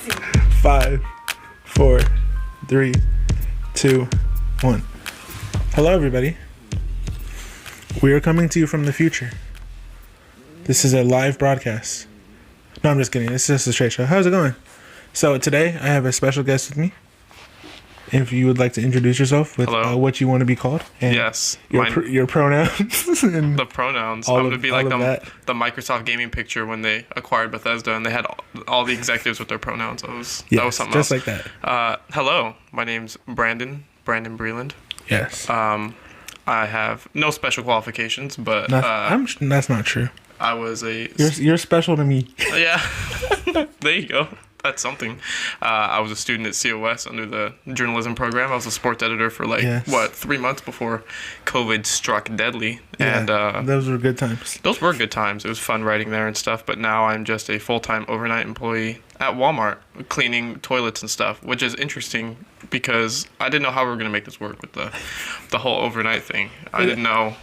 5, 4, 3, 2, 1. Hello, everybody. We are coming to you from the future. This is a live broadcast. No, I'm just kidding. It's just a straight show. How's it going? So today I have a special guest with me. If you would like to introduce yourself with what you want to be called. And yes. Your pronouns. And the pronouns. I'm going to be like the Microsoft gaming picture when they acquired Bethesda and they had all the executives with their pronouns. That was something just else. Like that. Hello. My name's Brandon Breland. Yes. I have no special qualifications, but... that's not true. I was a... You're special to me. Yeah. There you go. That's something. I was a student at COS under the journalism program. I was a sports editor for 3 months before COVID struck deadly. Yeah, and those were good times. Those were good times. It was fun writing there and stuff. But now I'm just a full-time overnight employee at Walmart cleaning toilets and stuff, which is interesting because I didn't know how we were going to make this work with the whole overnight thing. I didn't know.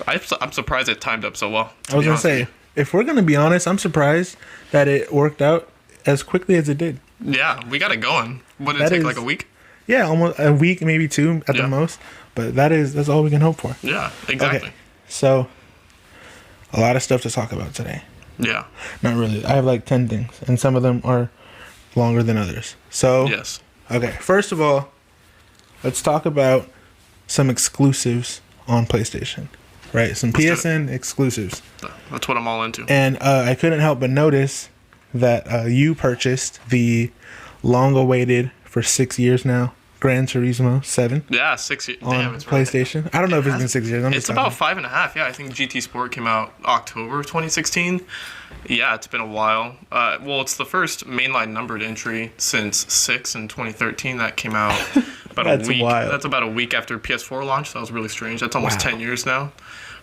I'm surprised it timed up so well. I was going to say, if we're going to be honest, I'm surprised that it worked out as quickly as it did. Yeah, we got it going. What did it take, like a week? Yeah, almost a week, maybe two at the most. But that's all we can hope for. Yeah, exactly. Okay, so a lot of stuff to talk about today. Yeah. Not really. I have like 10 things, and some of them are longer than others. So, yes. Okay, first of all, let's talk about some exclusives on PlayStation. Right, some PSN exclusives. That's what I'm all into. And I couldn't help but notice that you purchased the long-awaited, for 6 years now, Gran Turismo 7. Yeah, 6 years. On PlayStation. I don't know if it's been 6 years. It's about 5.5. Yeah, I think GT Sport came out October 2016. Yeah, it's been a while. Well, it's the first mainline numbered entry since 6 in 2013. That came out about a week. Wild. That's about a week after PS4 launch. That was really strange. That's almost 10 years now.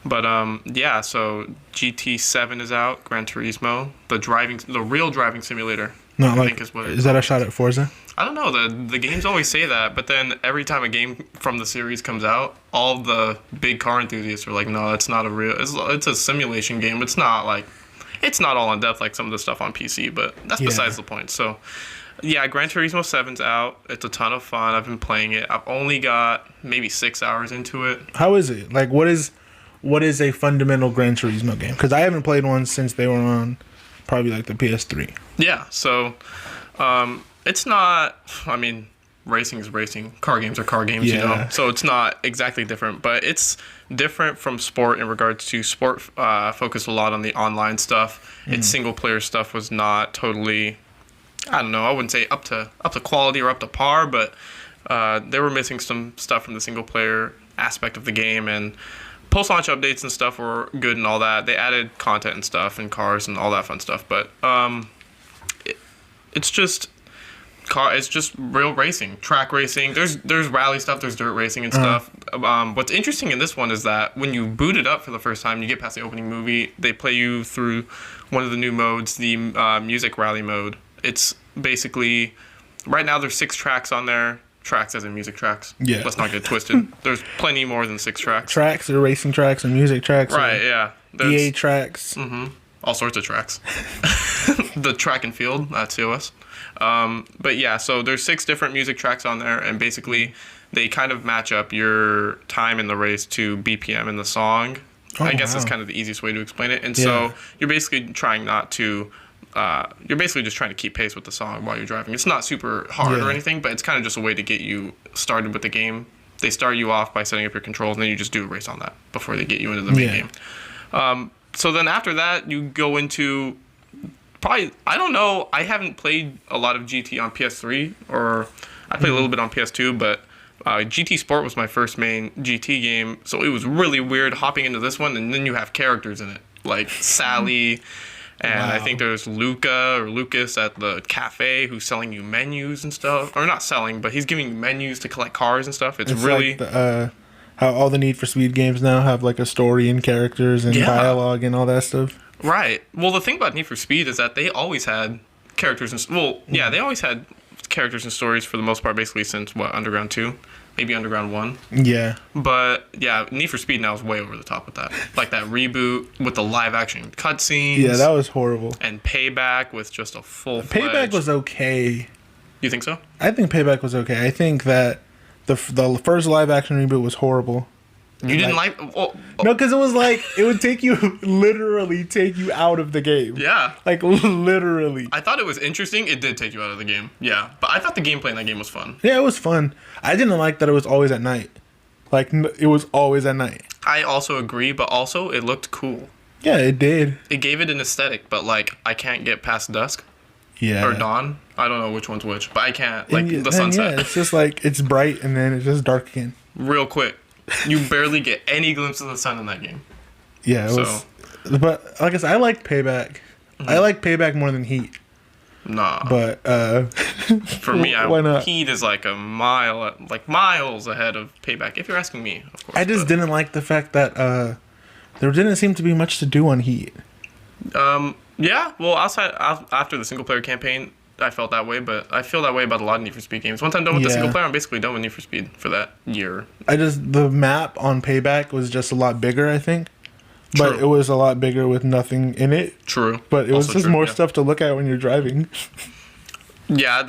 But yeah, so GT7 is out, Gran Turismo, the real driving simulator. I think is that a shot at Forza? I don't know. The games always say that, but then every time a game from the series comes out, all the big car enthusiasts are like, "No, that's not a real. It's a simulation game. It's not all in depth like some of the stuff on PC." But that's besides the point. So, yeah, Gran Turismo 7's out. It's a ton of fun. I've been playing it. I've only got maybe 6 hours into it. How is it? Like, what is a fundamental Gran Turismo game? Because I haven't played one since they were on probably like the PS3. Yeah, so it's not, I mean, racing is racing. Car games are car games, you know? So it's not exactly different, but it's different from sport in regards to sport focused a lot on the online stuff. Its single-player stuff was not totally, I don't know, I wouldn't say up to quality or up to par, but they were missing some stuff from the single-player aspect of the game, and post-launch updates and stuff were good and all that. They added content and stuff and cars and all that fun stuff. But it's just real racing, track racing. There's rally stuff, there's dirt racing and stuff. What's interesting in this one is that when you boot it up for the first time, you get past the opening movie, they play you through one of the new modes, the music rally mode. It's basically, right now there's 6 tracks on there. Tracks as in music tracks. Yeah. Let's not get twisted. There's plenty more than 6 tracks. Tracks are racing tracks and music tracks. Right, yeah. EA tracks. Mm-hmm. All sorts of tracks. The track and field at COS. But yeah, so there's 6 different music tracks on there, and basically they kind of match up your time in the race to BPM in the song. I guess that's kind of the easiest way to explain it. And so you're basically trying not to... you're basically just trying to keep pace with the song while you're driving. It's not super hard or anything, but it's kind of just a way to get you started with the game. They start you off by setting up your controls, and then you just do a race on that before they get you into the main game. So then after that, you go into probably, I don't know, I haven't played a lot of GT on PS3, or I played a little bit on PS2, but GT Sport was my first main GT game, so it was really weird hopping into this one, and then you have characters in it, like Sally... And I think there's Lucas at the cafe who's selling you menus and stuff. Or not selling, but he's giving you menus to collect cars and stuff. It's really... Like how all the Need for Speed games now have like a story and characters and dialogue and all that stuff. Right. Well, the thing about Need for Speed is that they always had characters and... Well, yeah, they always had characters and stories for the most part, basically since, Underground 2? maybe Underground 1. Yeah. But yeah, Need for Speed now is way over the top with that. Like that reboot with the live action cutscenes. Yeah, that was horrible. And Payback with just a full Payback was okay. You think so? I think Payback was okay. I think that the first live action reboot was horrible. You didn't like? No, because it was like, it would literally take you out of the game. Yeah. Like, literally. I thought it was interesting. It did take you out of the game. Yeah. But I thought the gameplay in that game was fun. Yeah, it was fun. I didn't like that it was always at night. Like, it was always at night. I also agree, but also it looked cool. Yeah, it did. It gave it an aesthetic, but like, I can't get past dusk. Yeah. Or dawn. I don't know which one's which, but I can't. Like, the sunset. Yeah, it's just like, it's bright and then it's just dark again. Real quick. You barely get any glimpse of the sun in that game. Yeah, it was. But like I said, I liked Payback. Mm-hmm. I like Payback more than Heat. Nah. But for me, why not? Heat is like miles ahead of Payback. If you're asking me, of course. I just didn't like the fact that there didn't seem to be much to do on Heat. Yeah. Well, after the single player campaign, I felt that way, but I feel that way about a lot of Need for Speed games. Once I'm done with the single player, I'm basically done with Need for Speed for that year. The map on Payback was just a lot bigger, I think. But it was a lot bigger with nothing in it. True. But it was just more stuff to look at when you're driving. Yeah,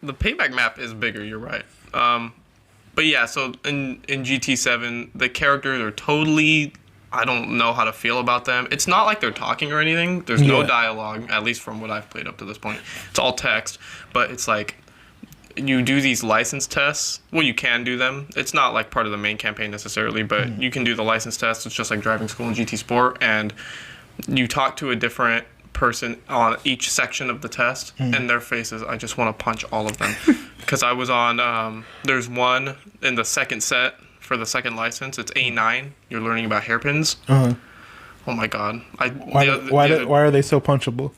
the Payback map is bigger, you're right. But yeah, so in GT7, the characters are totally... I don't know how to feel about them. It's not like they're talking or anything. There's no dialogue, at least from what I've played up to this point. It's all text, but it's like you do these license tests. Well, you can do them. It's not like part of the main campaign necessarily, but you can do the license tests. It's just like driving school in GT Sport, and you talk to a different person on each section of the test, and their faces, I just want to punch all of them. Because I was on, there's one in the second set, for the second license, it's A9. You're learning about hairpins. Oh my god! Why are they so punchable?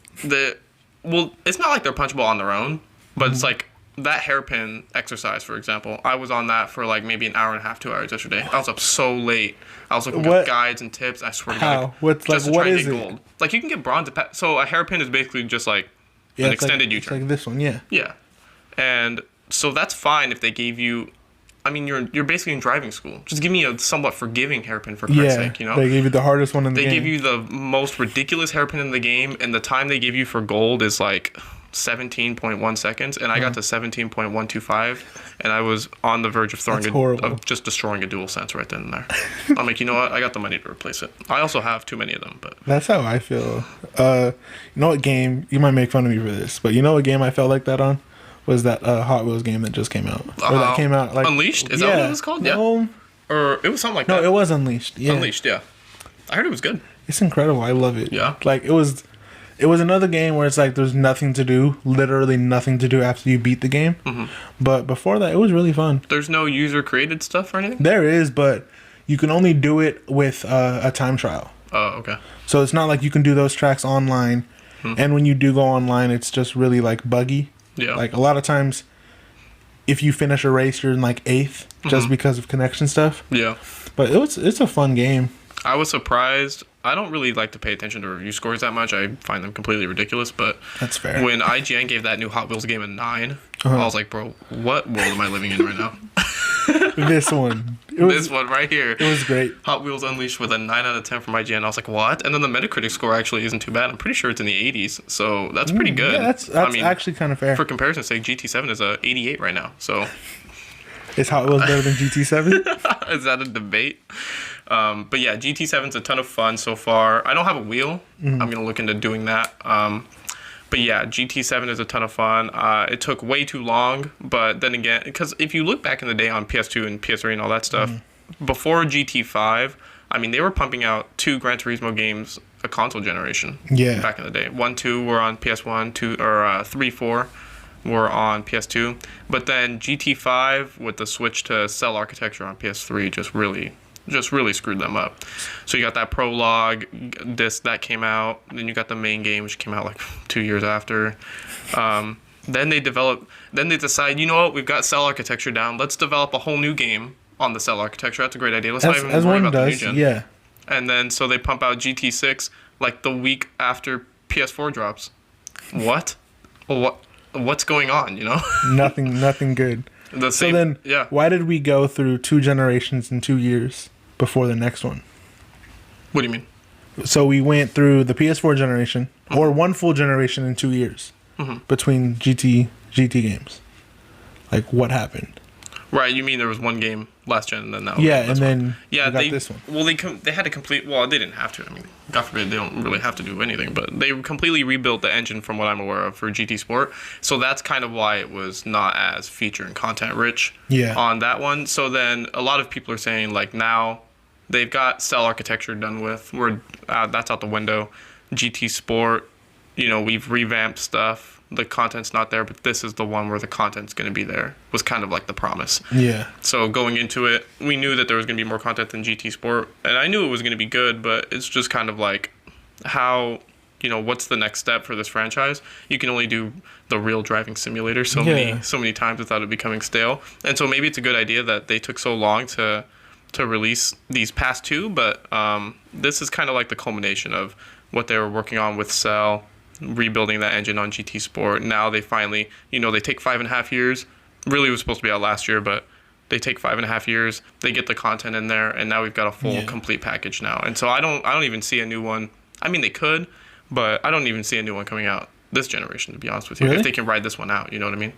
Well, it's not like they're punchable on their own, but it's like that hairpin exercise, for example. I was on that for like maybe an hour and a half, 2 hours yesterday. I was up so late. I was looking at guides and tips. I swear to God. What is it? Gold. Like you can get bronze. So a hairpin is basically just like an extended U-turn. It's like this one, yeah. Yeah, and so that's fine if they gave you. I mean, you're basically in driving school. Just give me a somewhat forgiving hairpin for Christ's sake, you know? They gave you the hardest one in the game. They give you the most ridiculous hairpin in the game, and the time they give you for gold is like 17.1 seconds, and I got to 17.125, and I was on the verge of just destroying a DualSense right then and there. I'm like, you know what? I got the money to replace it. I also have too many of them, but that's how I feel. You know what game? You might make fun of me for this, but you know what game I felt like that on? Was that Hot Wheels game that just came out? Or that came out like Unleashed? Is that what it was called? Yeah. Or it was something like that. No, it was Unleashed. Yeah. Unleashed, yeah. I heard it was good. It's incredible. I love it. Yeah. Like it was another game where it's like there's nothing to do, literally nothing to do after you beat the game. Mm-hmm. But before that, it was really fun. There's no user created stuff or anything? There is, but you can only do it with a time trial. Oh, okay. So it's not like you can do those tracks online. And when you do go online, it's just really like buggy. Yeah. Like a lot of times, if you finish a race, you're in like 8th just because of connection stuff. Yeah. But it's a fun game. I was surprised. I don't really like to pay attention to review scores that much. I find them completely ridiculous. But that's fair. When IGN gave that new Hot Wheels game a 9, I was like, bro, what world am I living in right now? This one. This one right here. It was great. Hot Wheels Unleashed with a 9 out of 10 from IGN. I was like, what? And then the Metacritic score actually isn't too bad. I'm pretty sure it's in the 80s. So that's pretty good. Yeah, that's actually kind of fair. For comparison's sake, GT7 is a 88 right now. So is Hot Wheels better than GT7? Is that a debate? But yeah, GT7's a ton of fun so far. I don't have a wheel. I'm going to look into doing that. But yeah, GT7 is a ton of fun. It took way too long, but then again, because if you look back in the day on PS2 and PS3 and all that stuff, before GT5, I mean, they were pumping out 2 Gran Turismo games a console generation. Yeah. Back in the day, 1, 2 were on PS1, 3, 4 were on PS2, but then GT5 with the switch to cell architecture on PS3 just really screwed them up. So you got that prologue disc that came out, then you got the main game which came out like 2 years after. Then they decide, you know what, we've got cell architecture down, let's develop a whole new game on the cell architecture. That's a great idea. Let's not even worry about the new gen. Yeah. And then so they pump out GT6 like the week after PS4 drops. What? What's going on, you know? Nothing good. The So same. then, Yeah. why did we go through 2 generations in 2 years before the next one? What do you mean? So we went through the PS4 generation, Mm-hmm. or 1 full generation in 2 years between GT games. Like, what happened? Right, you mean there was one game last gen and then that Yeah, one, and then yeah, we got they this one. Well, they had to complete. Well, they didn't have to. I mean, God forbid, they don't really have to do anything. But they completely rebuilt the engine, from what I'm aware of, for GT Sport. So that's kind of why it was not as feature and content rich. Yeah. On that one. So then a lot of people are saying like now they've got cell architecture done with. That's out the window. GT Sport, we've revamped stuff. The content's not there, but this is the one where the content's going to be there. Was kind of like the promise. Yeah. So going into it, we knew that there was going to be more content than GT Sport, and I knew it was going to be good, but it's just kind of like how, what's the next step for this franchise? You can only do the real driving simulator so many times without it becoming stale. And so maybe it's a good idea that they took so long to release these past 2, but this is kind of like the culmination of what they were working on with Cell, rebuilding that engine on GT Sport. Now they finally, they take 5.5 years. Really, it was supposed to be out last year, but they take 5.5 years. They get the content in there, and now we've got a full, complete package now. And so I don't even see a new one. I mean, they could, but I don't even see a new one coming out this generation, to be honest with you. Really? If they can ride this one out, you know what I mean?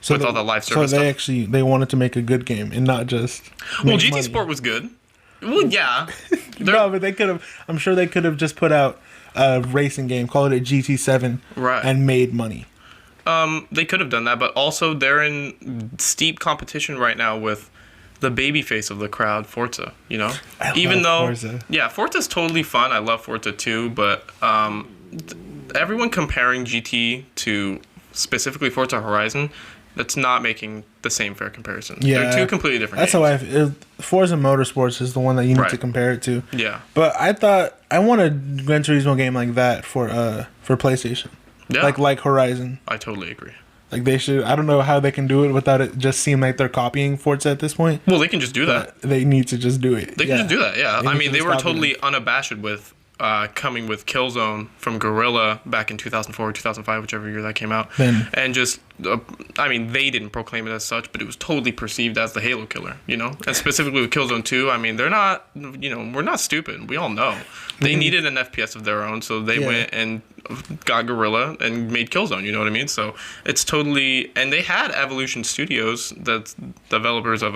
So With all the live service So stuff. they wanted to make a good game and not just. Well, make GT money. Sport was good. Well, yeah. No, but they could have. I'm sure they could have just put out a racing game, call it a GT7, Right. and made money. They could have done that, but also they're in steep competition right now with the baby face of the crowd, Forza. Even though Forza. Yeah, Forza's totally fun. I love Forza too, but everyone comparing GT to specifically Forza Horizon, that's not making the same fair comparison. Yeah, They're 2 completely different That's games. how Forza Motorsports is the one that you need Right. to compare it to. Yeah. But I thought I want a Gran Turismo game like that for PlayStation. Yeah. Like Horizon. I totally agree. Like they should. I don't know how they can do it without it just seem like they're copying Forza at this point. Well, they can just do that. But they need to just do it. They can just do that, yeah. They I need mean, to they just were copy totally unabashed with coming with Killzone from Guerrilla back in 2004 or 2005, whichever year that came out. Then- And just, I mean, they didn't proclaim it as such, but it was totally perceived as the Halo killer, And specifically with Killzone 2, I mean, they're not, we're not stupid. We all know. They needed an FPS of their own, so they went and got Guerrilla and made Killzone, you know what I mean? So it's totally, and they had Evolution Studios, that's developers of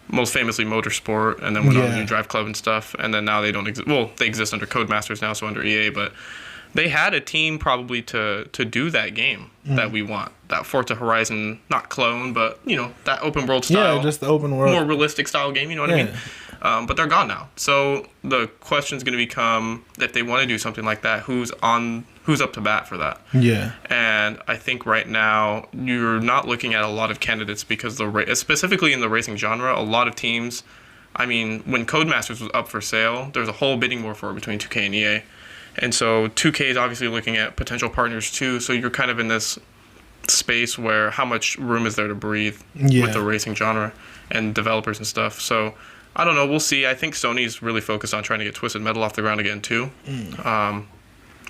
most famously Motorsport, and then went on to Drive Club and stuff, and then now they don't exist. Well, they exist under Codemasters now, so under EA, but they had a team probably to do that game that we want. That Forza Horizon, not clone, but, that open world style. Yeah, just the open world. More realistic style game, you know what I mean? But they're gone now. So the question's going to become, if they want to do something like that, who's up to bat for that? Yeah. And I think right now you're not looking at a lot of candidates because specifically in the racing genre, a lot of teams. I mean, when Codemasters was up for sale, there was a whole bidding war for it between 2K and EA, and so 2K is obviously looking at potential partners too. So you're kind of in this space where how much room is there to breathe with the racing genre and developers and stuff. So I don't know. We'll see. I think Sony's really focused on trying to get Twisted Metal off the ground again too.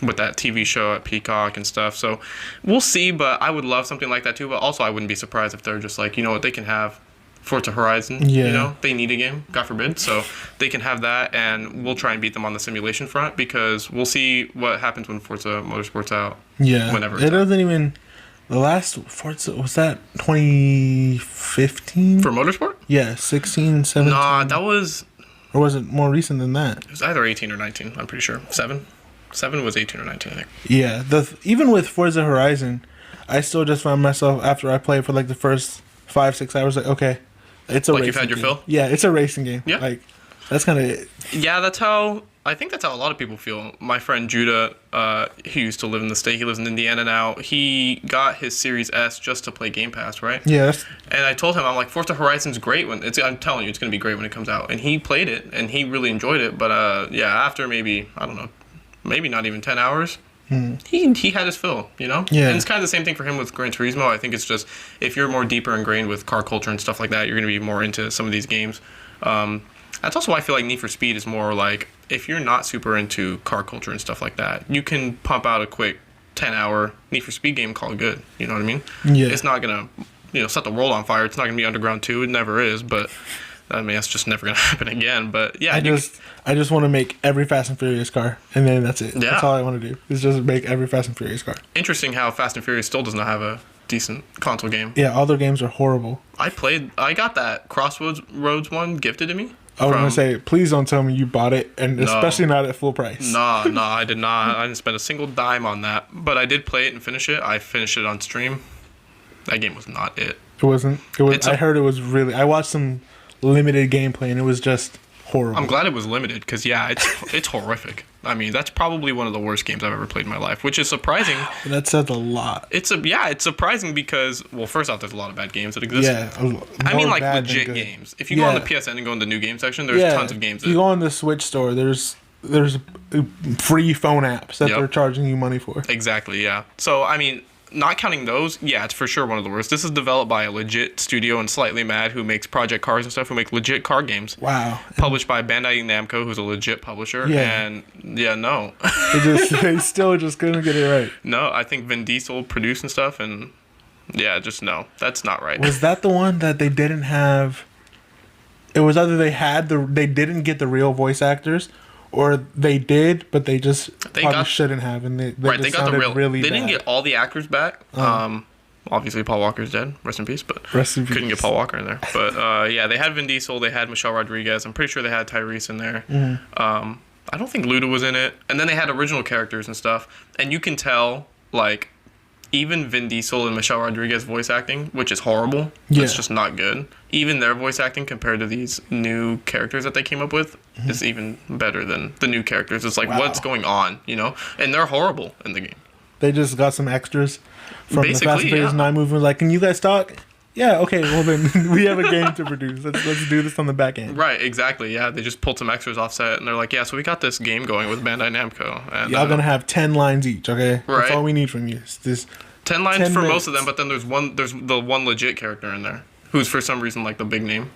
With that TV show at Peacock and stuff. So we'll see, but I would love something like that too. But also I wouldn't be surprised if they're just like, you know what, they can have Forza Horizon. Yeah. They need a game, God forbid. So they can have that, and we'll try and beat them on the simulation front, because we'll see what happens when Forza Motorsport's out. Yeah. Whenever it doesn't even. The last Forza, was that 2015? For Motorsport? Yeah, 16, 17. Nah, that was... Or was it more recent than that? It was either 18 or 19, I'm pretty sure. 7 was 18 or 19, I think. Yeah, even with Forza Horizon, I still just found myself, after I played for like the first 5-6 hours, like, okay, it's a Like racing you've had your game. fill? Yeah, it's a racing game. Yeah. Like, that's kind of it. Yeah, I think that's how a lot of people feel. My friend Judah, he used to live in the state. He lives in Indiana now. He got his Series S just to play Game Pass, right? Yeah. And I told him, I'm like, Forza Horizon's great I'm telling you, it's going to be great when it comes out. And he played it, and he really enjoyed it. But after maybe, I don't know, maybe not even 10 hours, he had his fill, Yeah. And it's kind of the same thing for him with Gran Turismo. I think it's just, if you're more deeper ingrained with car culture and stuff like that, you're going to be more into some of these games. That's also why I feel like Need for Speed is more like, if you're not super into car culture and stuff like that, you can pump out a quick 10-hour Need for Speed game, call it good. You know what I mean? Yeah. It's not going to set the world on fire. It's not going to be Underground 2. It never is, but I mean, that's just never going to happen again. But yeah, I just want to make every Fast and Furious car, and then that's it. Yeah. That's all I want to do is just make every Fast and Furious car. Interesting how Fast and Furious still does not have a decent console game. Yeah, all their games are horrible. I got that Crossroads one gifted to me. I was going to say, please don't tell me you bought it, and especially not at full price. No, I did not. I didn't spend a single dime on that. But I did play it and finish it. I finished it on stream. That game was not it. It wasn't? I heard it was really... I watched some limited gameplay, and it was just horrible. I'm glad it was limited, because, yeah, it's horrific. I mean, that's probably one of the worst games I've ever played in my life, which is surprising. That says a lot. It's surprising because, well, first off, there's a lot of bad games that exist. Yeah. I mean, like, legit games. If you go on the PSN and go in the new game section, there's tons of games. You go on the Switch store, there's free phone apps that they're charging you money for. Exactly, yeah. So, I mean, not counting those, yeah, it's for sure one of the worst. This is developed by a legit studio in Slightly Mad, who makes Project Cars and stuff, who make legit car games. Wow. Published by Bandai Namco, who's a legit publisher. Yeah. And, yeah, no. They still just couldn't get it right. No, I think Vin Diesel produced and stuff, and, yeah, just no. That's not right. Was that the one that they didn't have... It was either they didn't get the real voice actors, or they did, but they just shouldn't have, and they got the real. Really they bad. didn't get all the actors back. Obviously, Paul Walker's dead. Rest in peace. But couldn't get Paul Walker in there. But yeah, they had Vin Diesel. They had Michelle Rodriguez. I'm pretty sure they had Tyrese in there. Mm-hmm. I don't think Luda was in it. And then they had original characters and stuff. And you can tell, like, even Vin Diesel and Michelle Rodriguez voice acting, which is horrible. Yeah. It's just not good. Even their voice acting compared to these new characters that they came up with is even better than the new characters. It's like, what's going on, And they're horrible in the game. They just got some extras from Basically, the Fast and Furious 9 movie. Like, can you guys talk? Yeah, okay, well then we have a game to produce. Let's do this on the back end. Right, exactly. Yeah, they just pulled some extras off set, and they're like, yeah, so we got this game going with Bandai Namco. And, y'all gonna have 10 lines each, okay? Right. That's all we need from you. It's this 10 lines 10 for minutes. Most of them, but then there's the one legit character in there who's for some reason like the big name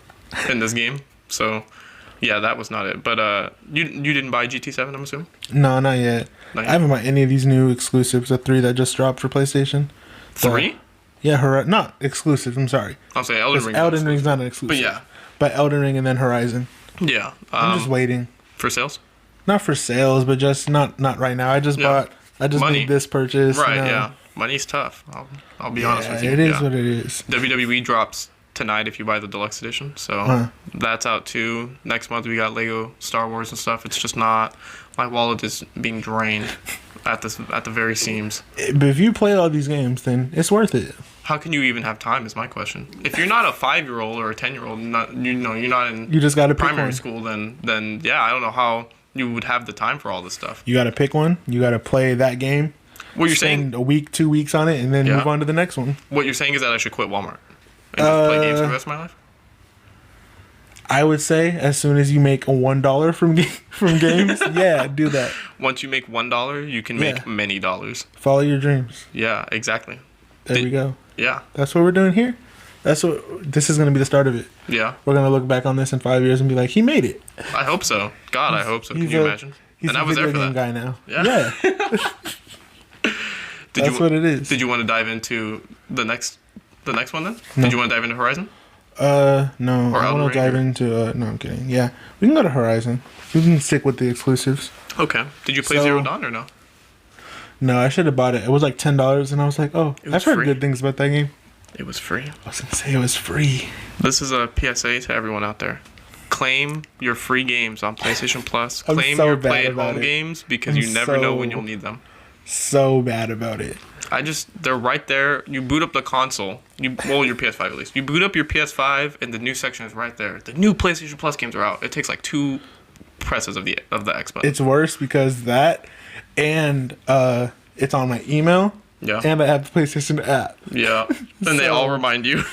in this game. So, yeah, that was not it. But you didn't buy GT7, I'm assuming? No, not yet. I haven't bought any of these new exclusives. The 3 that just dropped for PlayStation. 3? Yeah, not exclusive. I'm sorry. I'll say Elden Ring. Elden Ring's not an exclusive. But yeah. But Elden Ring and then Horizon. Yeah. I'm just waiting. For sales? Not for sales, but just not right now. I just made this purchase. Right, yeah. Money's tough. I'll be honest with you. It is what it is. WWE drops tonight if you buy the deluxe edition. So that's out too. Next month we got Lego Star Wars and stuff. It's just not... My wallet is being drained at the very seams. But if you play all these games, then it's worth it. How can you even have time is my question. If you're not a 5-year-old or a 10-year-old, you're not in you just gotta primary school, then yeah, I don't know how you would have the time for all this stuff. You got to pick one. You got to play that game. What you're saying? A week, 2 weeks on it, and then move on to the next one. What you're saying is that I should quit Walmart and just play games for the rest of my life? I would say as soon as you make $1 from games, yeah, do that. Once you make $1, you can make many dollars. Follow your dreams. Yeah, exactly. There we go. Yeah. That's what we're doing here. This is going to be the start of it. Yeah. We're going to look back on this in 5 years and be like, he made it. I hope so. God, I hope so. Can you imagine? He's a video game guy now. Yeah. That's what it is. Did you want to dive into the next one then? No. Did you want to dive into Horizon? No. Or I want to dive into... no, I'm kidding. Yeah. We can go to Horizon. We can stick with the exclusives. Okay. Did you play Zero Dawn or no? No, I should have bought it. It was like $10, and I was like, oh, I've heard good things about that game. It was free. I was going to say it was free. This is a PSA to everyone out there. Claim your free games on PlayStation Plus. Claim your play-at-home games because you never know when you'll need them. So bad about it. They're right there. You boot up the console. Your PS5 at least. You boot up your PS5 and the new section is right there. The new PlayStation Plus games are out. It takes like 2 presses of the X button. It's worse because that and it's on my email. Yeah. And I have the PlayStation app. Yeah. And they all remind you.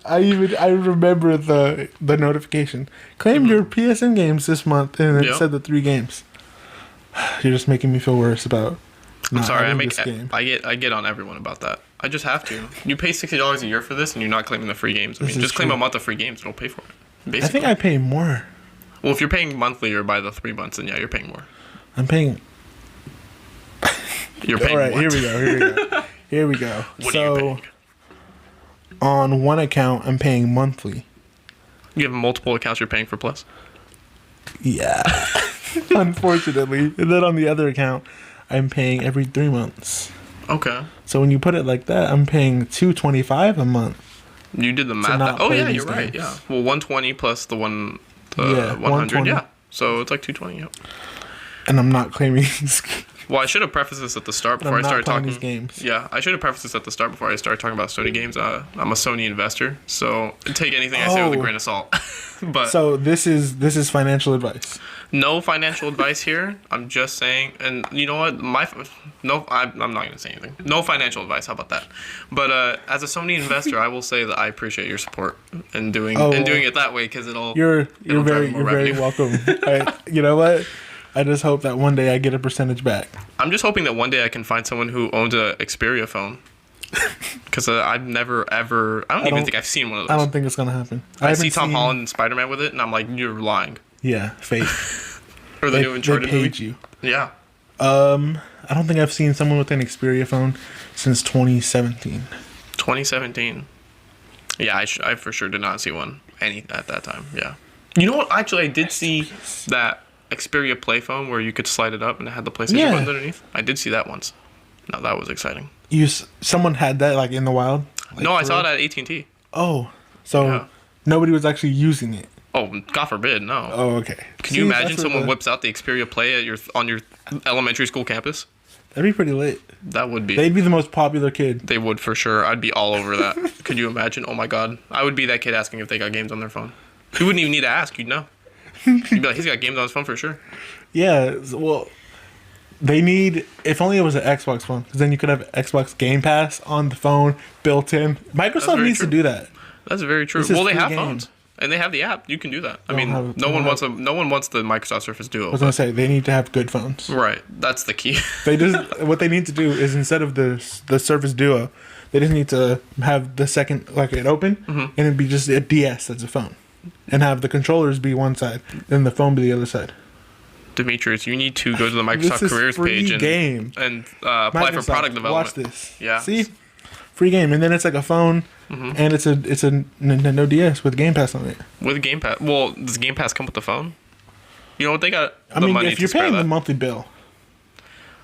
I remember the notification. Claim your PSN games this month, and it said the 3 games. You're just making me feel worse about. I'm sorry. I get on everyone about that. I just have to. You pay $60 a year for this, and you're not claiming the free games. I mean, just claim a month of free games. It'll pay for it. Basically. I think I pay more. Well, if you're paying monthly or by the 3 months, then yeah, you're paying more. I'm paying. You're paying. All right, here we go. Here we go. What are you paying? on one account, I'm paying monthly. You have multiple accounts you're paying for Plus. Yeah. Unfortunately. And then on the other account, I'm paying every 3 months. Okay. So when you put it like that, I'm paying $225 a month. You did the math. Oh yeah, you're right. Yeah. Well, 120 plus the 100. Yeah. So it's like 220. Yep. And I'm not claiming. Well, I should have prefaced this at the start before I started talking. These games. Yeah, I should have prefaced this at the start before I started talking about Sony games. I'm a Sony investor, so take anything I say with a grain of salt. But so this is financial advice. No financial advice here. I'm just saying, and you know what? I'm not gonna say anything. No financial advice. How about that? But as a Sony investor, I will say that I appreciate your support and doing it that way because you're very welcome. You know what? I just hope that one day I get a percentage back. I'm just hoping that one day I can find someone who owns a Xperia phone. Because I've never ever... I don't even think I've seen one of those. I don't think it's going to happen. I see Tom Holland and Spider-Man with it, and I'm like, you're lying. Yeah, fake. Or the new Uncharted movie. They paid you. Yeah. I don't think I've seen someone with an Xperia phone since 2017. 2017. Yeah, I for sure did not see one at that time. Yeah. You know what? Actually, I did see that Xperia Play phone where you could slide it up and it had the PlayStation buttons underneath. I did see that once. No, that was exciting. Someone had that like in the wild? Like, no, I saw it at AT&T. Oh, so nobody was actually using it. Oh, God forbid, no. Oh, okay. Can you imagine someone whips out the Xperia Play on your elementary school campus? That'd be pretty lit. That would be. They'd be the most popular kid. They would for sure. I'd be all over that. Could you imagine? Oh my God. I would be that kid asking if they got games on their phone. You wouldn't even need to ask. You'd know. You'd be like, he's got games on his phone for sure. Yeah, well, they need... If only it was an Xbox phone, because then you could have Xbox Game Pass on the phone, built in. Microsoft needs to do that. That's very true. Well, they have phones. And they have the app. You can do that. I mean, no one wants the Microsoft Surface Duo. I was going to say, they need to have good phones. Right. That's the key. What they need to do is instead of the Surface Duo, they just need to have the second, like it open, and it'd be just a DS that's a phone. And have the controllers be one side, then the phone be the other side. Demetrius, you need to go to the Microsoft Careers page and apply for product development. Watch this. Yeah. See? Free game. And then it's like a phone, and it's a Nintendo DS with Game Pass on it. With Game Pass? Well, does Game Pass come with the phone? You know what? They got the money if you're paying the monthly bill,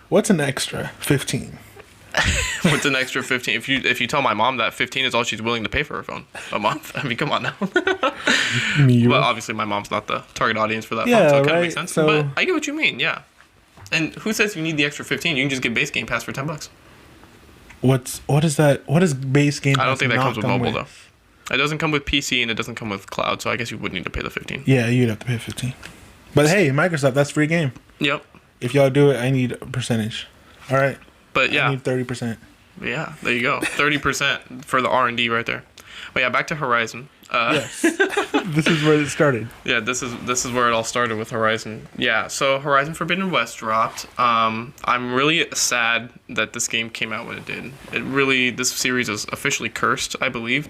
what's an extra 15? What's an extra 15? If you tell my mom that 15 is all she's willing to pay for her phone a month, I mean, come on now. But obviously, my mom's not the target audience for that phone, so it kind of makes sense. So, but I get what you mean, yeah. And who says you need the extra 15? You can just get base Game Pass for $10. What is that? What is base Game Pass? I don't think that comes with mobile though. It doesn't come with PC and it doesn't come with cloud, so I guess you would need to pay the 15. Yeah, you'd have to pay 15. But hey, Microsoft, that's free game. Yep. If y'all do it, I need a percentage. All right. But yeah, I need 30%. Yeah, there you go. 30% for the R&D right there. But yeah, back to Horizon. Yes. This is where it started. Yeah, this is where it all started with Horizon. Yeah, so Horizon Forbidden West dropped. I'm really sad that this game came out when it did. This series is officially cursed, I believe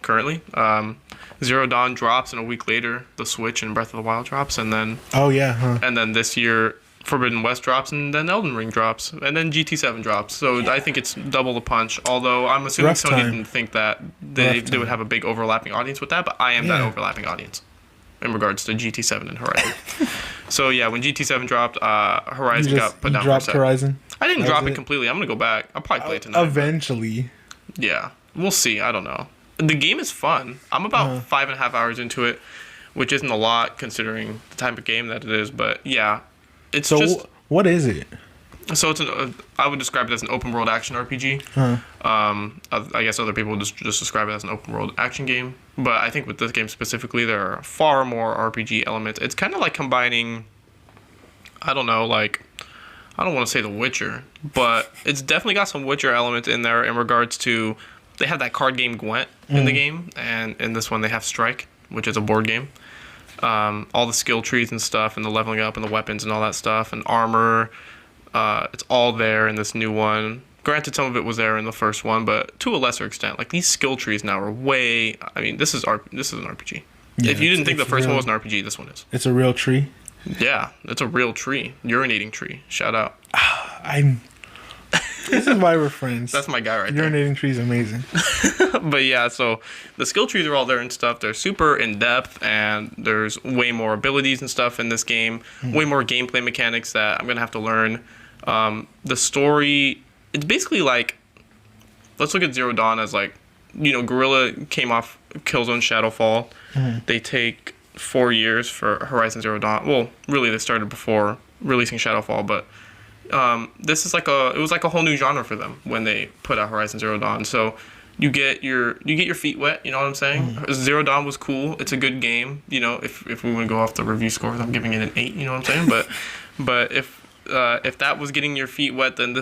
currently. Zero Dawn drops, and a week later, the Switch and Breath of the Wild drops, and then and then this year, Forbidden West drops, and then Elden Ring drops, and then GT7 drops. So I think it's double the punch. Although I'm assuming Sony didn't think that they would have a big overlapping audience with that, but I am that overlapping audience in regards to GT7 and Horizon. So yeah, when GT7 dropped, Horizon got put down for a sec. Horizon? I didn't drop it completely. I'm gonna go back. I'll probably play it tonight. Eventually. Yeah, we'll see. I don't know. The game is fun. I'm about 5.5 hours into it, which isn't a lot considering the type of game that it is. But yeah. It's what is it? So it's I would describe it as an open world action RPG. I guess other people would just describe it as an open world action game. But I think with this game specifically, there are far more RPG elements. It's kind of like combining, I don't want to say The Witcher, but it's definitely got some Witcher elements in there in regards to, they have that card game Gwent in the game, and in this one they have Strike, which is a board game. All the skill trees and stuff, and the leveling up and the weapons and all that stuff, and armor, it's all there in this new one. Granted, some of it was there in the first one, but to a lesser extent. Like, these skill trees now are way... I mean, this is an RPG. Yeah, if you didn't think the first one was an RPG, this one is. It's a real tree? Yeah, it's a real tree. Urinating tree. Shout out. This is why we're friends. That's my guy right there. Urinating tree is amazing. But yeah, so the skill trees are all there and stuff. They're super in depth, and there's way more abilities and stuff in this game. Way more gameplay mechanics that I'm gonna have to learn. The story, it's basically like, let's look at Zero Dawn as like, Guerrilla came off Killzone Shadowfall. They take 4 years for Horizon Zero Dawn. Well, really, they started before releasing Shadowfall, but this is it was like a whole new genre for them when they put out Horizon Zero Dawn. So you get your feet wet, you know what I'm saying? Zero Dawn was cool. It's a good game, if we want to go off the review scores, I'm giving it an 8, you know what I'm saying? But if that was getting your feet wet, then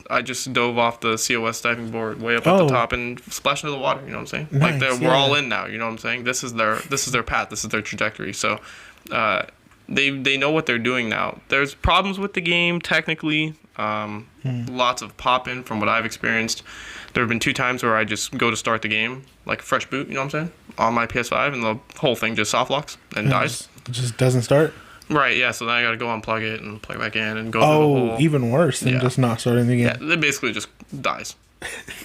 I just dove off the COS diving board way up at the top and splashed into the water, you know what I'm saying? Nice, we're all in now, you know what I'm saying? This is their path, this is their trajectory. So they know what they're doing now. There's problems with the game technically. Lots of pop-in from what I've experienced. There have been 2 times where I just go to start the game, like fresh boot, you know what I'm saying, on my PS5, and the whole thing just soft locks and dies. It just doesn't start? Right, yeah, so then I gotta go unplug it and plug it back in and go through the whole... even worse than just not starting the game. Yeah, it basically just dies.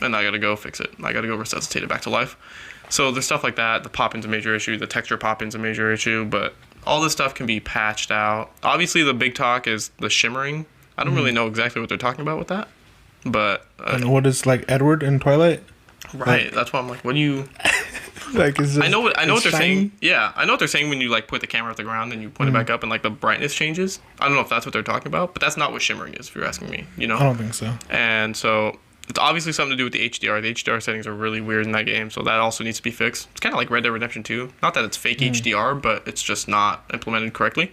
And I gotta go fix it. I gotta go resuscitate it back to life. So there's stuff like that. The pop-in's a major issue. The texture pop-in's a major issue, but all this stuff can be patched out. Obviously, the big talk is the shimmering. I don't really know exactly what they're talking about with that, but... and what is, like, Edward in Twilight? Right, that's why I'm like, what do you... Like, is this, I know what they're shiny? saying. Yeah, I know what they're saying when you, like, put the camera off the ground and you put it back up and, like, the brightness changes. I don't know if that's what they're talking about, but that's not what shimmering is, if you're asking me, I don't think so. And so... it's obviously something to do with the HDR. The HDR settings are really weird in that game, so that also needs to be fixed. It's kind of like Red Dead Redemption 2. Not that it's fake HDR, but it's just not implemented correctly.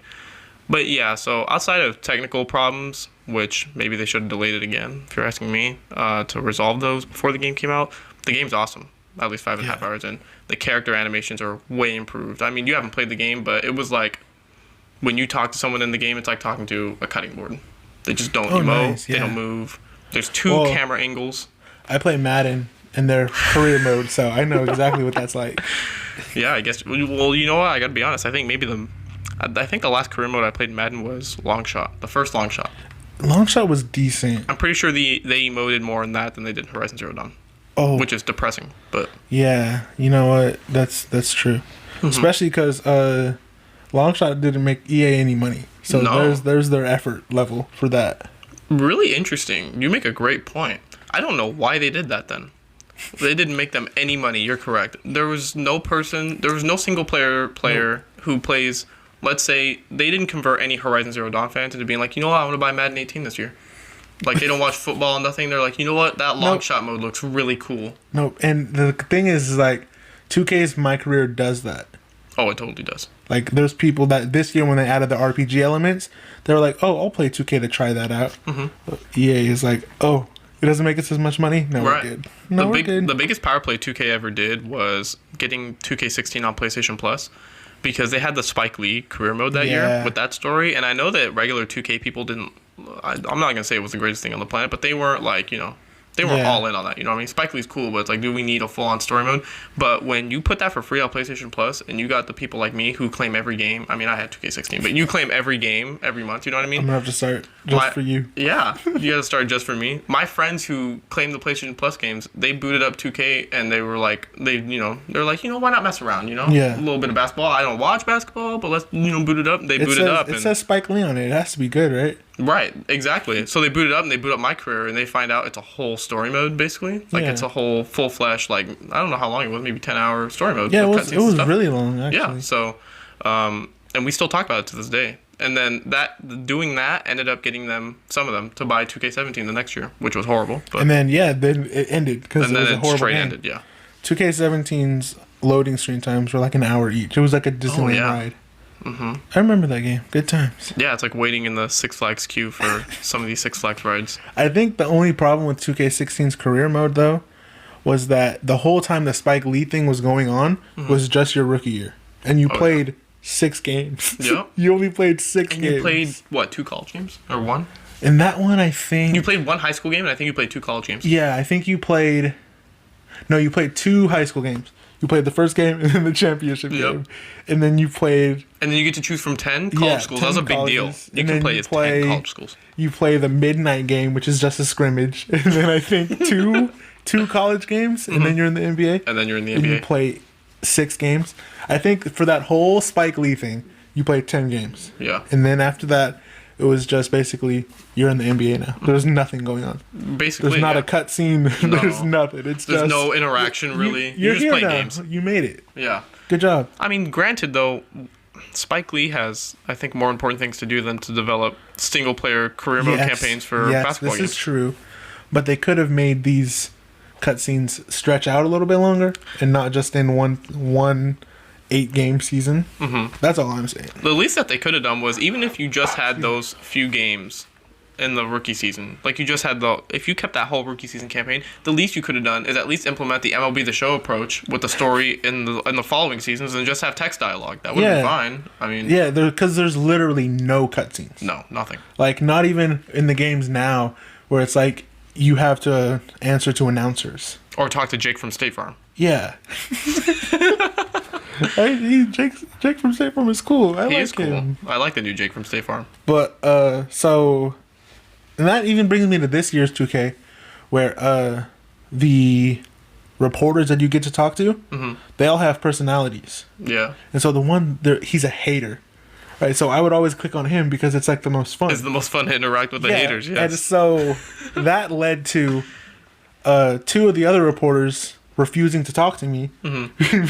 But yeah, so outside of technical problems, which maybe they should have delayed it again, if you're asking me, to resolve those before the game came out, the game's awesome. At least 5.5 hours in. The character animations are way improved. I mean, you haven't played the game, but it was like when you talk to someone in the game, it's like talking to a cutting board. They just don't emote. Nice, yeah. They don't move. There's 2 camera angles. I play Madden in their career mode, so I know exactly what that's like. Yeah, I guess. Well, you know what? I gotta be honest. I think the last career mode I played in Madden was Long Shot. The first Long Shot. Long Shot was decent. I'm pretty sure they emoted more in that than they did in Horizon Zero Dawn. Oh, which is depressing, but yeah, you know what? That's true. Especially because Long Shot didn't make EA any money, so there's their effort level for that. Really interesting. You make a great point. I don't know why they did that then. They didn't make them any money. You're correct. There was no single player who plays. Let's say they didn't convert any Horizon Zero Dawn fans into being like, you know what, I want to buy Madden 18 this year. Like, they don't watch football and nothing. They're like, you know what, that long shot mode looks really cool. No, and the thing is like, 2K's My Career does that. Oh, it totally does. Like, there's people that this year when they added the RPG elements, they were like, oh, I'll play 2K to try that out. EA is like, oh, it doesn't make us as much money? No, we're good. The biggest power play 2K ever did was getting 2K16 on PlayStation Plus, because they had the Spike Lee career mode that year with that story. And I know that regular 2K people didn't... I'm not going to say it was the greatest thing on the planet, but they weren't like, they weren't all in on that. You know what I mean? Spike Lee's cool, but it's like, do we need a full-on story mode? But when you put that for free on PlayStation Plus, and you got the people like me who claim every game... I mean, I had 2K16, but you claim every game every month, you know what I mean? I'm going to have to start just for you. Yeah, you got to start just for me. My friends who claim the PlayStation Plus games, they booted up 2K, and they were like... they're like, why not mess around, Yeah. A little bit of basketball. I don't watch basketball, but let's, boot it up. They booted up. It says Spike Lee on it. It has to be good, right? Right, exactly. So they boot it up, and they boot up My Career, and they find out it's a whole story mode, basically. Like, it's a whole full-fledged, like, I don't know how long it was, maybe 10-hour story mode. Yeah, it was really long, actually. Yeah, so, and we still talk about it to this day. And then doing that ended up getting some of them, to buy 2K17 the next year, which was horrible. But, and then, then it ended, because it was a horrible game. Ended, yeah. 2K17's loading screen times were like an hour each. It was like a Disneyland ride. I remember that game. Good times. Yeah, it's like waiting in the Six Flags queue for some of these Six Flags rides. I think the only problem with 2K16's career mode, though, was that the whole time the Spike Lee thing was going on was just your rookie year. And you played 6 games. Yep. You only played 6 games. And you played, what, 2 college games? Or 1? And that one, I think... You played 1 high school game, and I think you played 2 college games. Yeah, I think you played... No, you played 2 high school games. You played the first game and then the championship game, and then you played. And then you get to choose from 10 college schools. That was a big deal. You can play as 10 college schools. You play the midnight game, which is just a scrimmage, and then I think two college games, and then you're in the NBA. And then you're in the and NBA. You play 6 games. I think for that whole Spike Lee thing, you played 10 games. Yeah. And then after that, it was just basically you're in the NBA now. There's nothing going on. Basically, there's not a cut scene. There's nothing. There's no interaction really. You're just here playing now. games. You made it. Yeah. Good job. I mean, granted though, Spike Lee has, I think, more important things to do than to develop single-player career mode campaigns for basketball games. This is true, but they could have made these cutscenes stretch out a little bit longer and not just in one 8-game season. That's all I'm saying. The least that they could have done was, even if you just had those few games in the rookie season, like you just had if you kept that whole rookie season campaign, the least you could have done is at least implement the MLB The Show approach with the story in the following seasons and just have text dialogue. That would be fine. I mean, because there's literally no cutscenes. No, nothing. Like, not even in the games now where it's like you have to answer to announcers or talk to Jake from State Farm. Yeah. Jake from State Farm is cool. He is cool. Him. I like the new Jake from State Farm. But and that even brings me to this year's 2K, where the reporters that you get to talk to, they all have personalities. Yeah. And so the one there, he's a hater, right? So I would always click on him because it's like the most fun. It's the most fun to interact with the haters. Yes. And so that led to 2 of the other reporters refusing to talk to me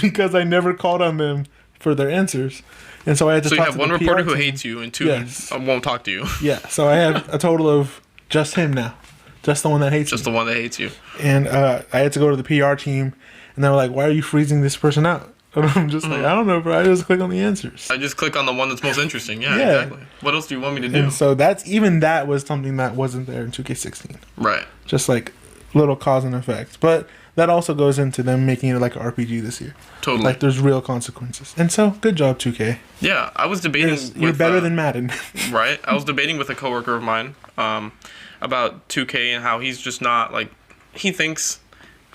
because I never called on them for their answers. And so I had to talk to the PR So you have one reporter who team. hates you and 2 who won't talk to you. Yeah, so I have a total of just him now. Just the one that hates Just me. the one that hates you. And I had to go to the PR team, and they were like, why are you freezing this person out? And I'm just like, I don't know, bro. I just click on the answers. I just click on the one that's most interesting. Yeah, exactly. What else do you want me to do? And so that was something that wasn't there in 2K16. Right. Just like little cause and effect. But that also goes into them making it like an RPG this year. Totally. Like, there's real consequences. And so, good job, 2K. Yeah, I was debating You're better than Madden. Right. I was debating with a coworker of mine about 2K and how he's just not, like, he thinks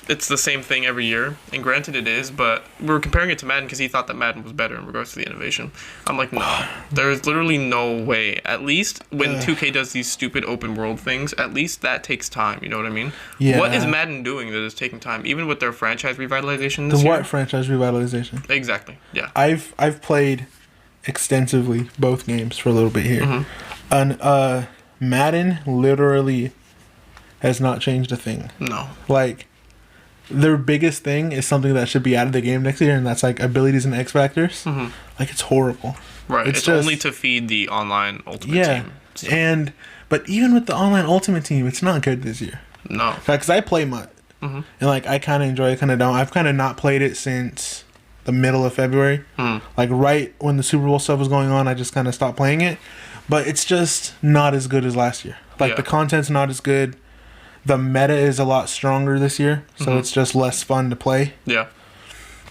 it's the same thing every year. And granted it is, but we were comparing it to Madden because he thought that Madden was better in regards to the innovation. I'm like, no. There's literally no way. At least when 2K does these stupid open world things, at least that takes time. You know what I mean? Yeah. What is Madden doing that is taking time? Even with their franchise revitalization this year? The what franchise revitalization? Exactly. Yeah. I've played extensively both games for a little bit here. And Madden literally has not changed a thing. No. Like, their biggest thing is something that should be out of the game next year, and that's like abilities and X factors. Like, it's horrible. Right. It's just, only to feed the online ultimate team. So. But even with the online ultimate team, it's not good this year. No. Because I play MUT. And like, I kind of enjoy it, kind of don't. I've kind of not played it since the middle of February. Like, right when the Super Bowl stuff was going on, I just kind of stopped playing it. But it's just not as good as last year. Like, the content's not as good. The meta is a lot stronger this year, so it's just less fun to play. Yeah.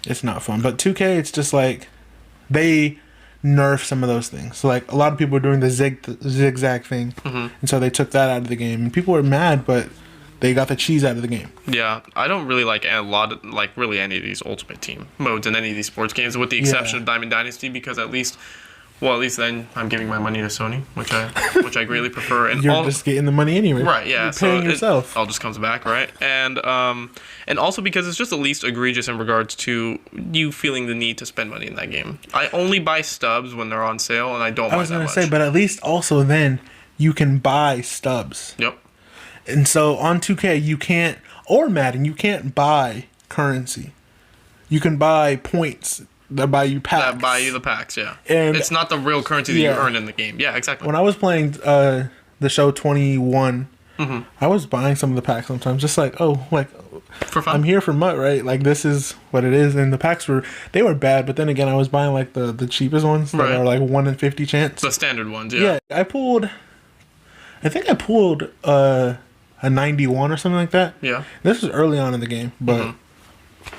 It's not fun. But 2K, it's just like, they nerf some of those things. So, like, a lot of people are doing the zigzag thing, and so they took that out of the game. And people were mad, but they got the cheese out of the game. Yeah, I don't really like really any of these Ultimate Team modes in any of these sports games, with the exception of Diamond Dynasty, because at least then I'm giving my money to Sony, which I greatly prefer. And you're just getting the money anyway. Right, yeah. You're paying yourself. It all just comes back, right? And also because it's just the least egregious in regards to you feeling the need to spend money in that game. I only buy stubs when they're on sale, and I don't mind that much. I was going to say, but at least also then you can buy stubs. Yep. And so on 2K, you can't, or Madden, you can't buy currency. You can buy points that buy you packs. That buy you the packs, yeah. And it's not the real currency that you earn in the game. Yeah, exactly. When I was playing the show 21, I was buying some of the packs sometimes, just like, for fun. I'm here for MUT, right? Like, this is what it is. And the packs were bad, but then again, I was buying like the cheapest ones that are like 1 in 50 chance. The standard ones, yeah. Yeah, I think I pulled a 91 or something like that. Yeah. This was early on in the game, but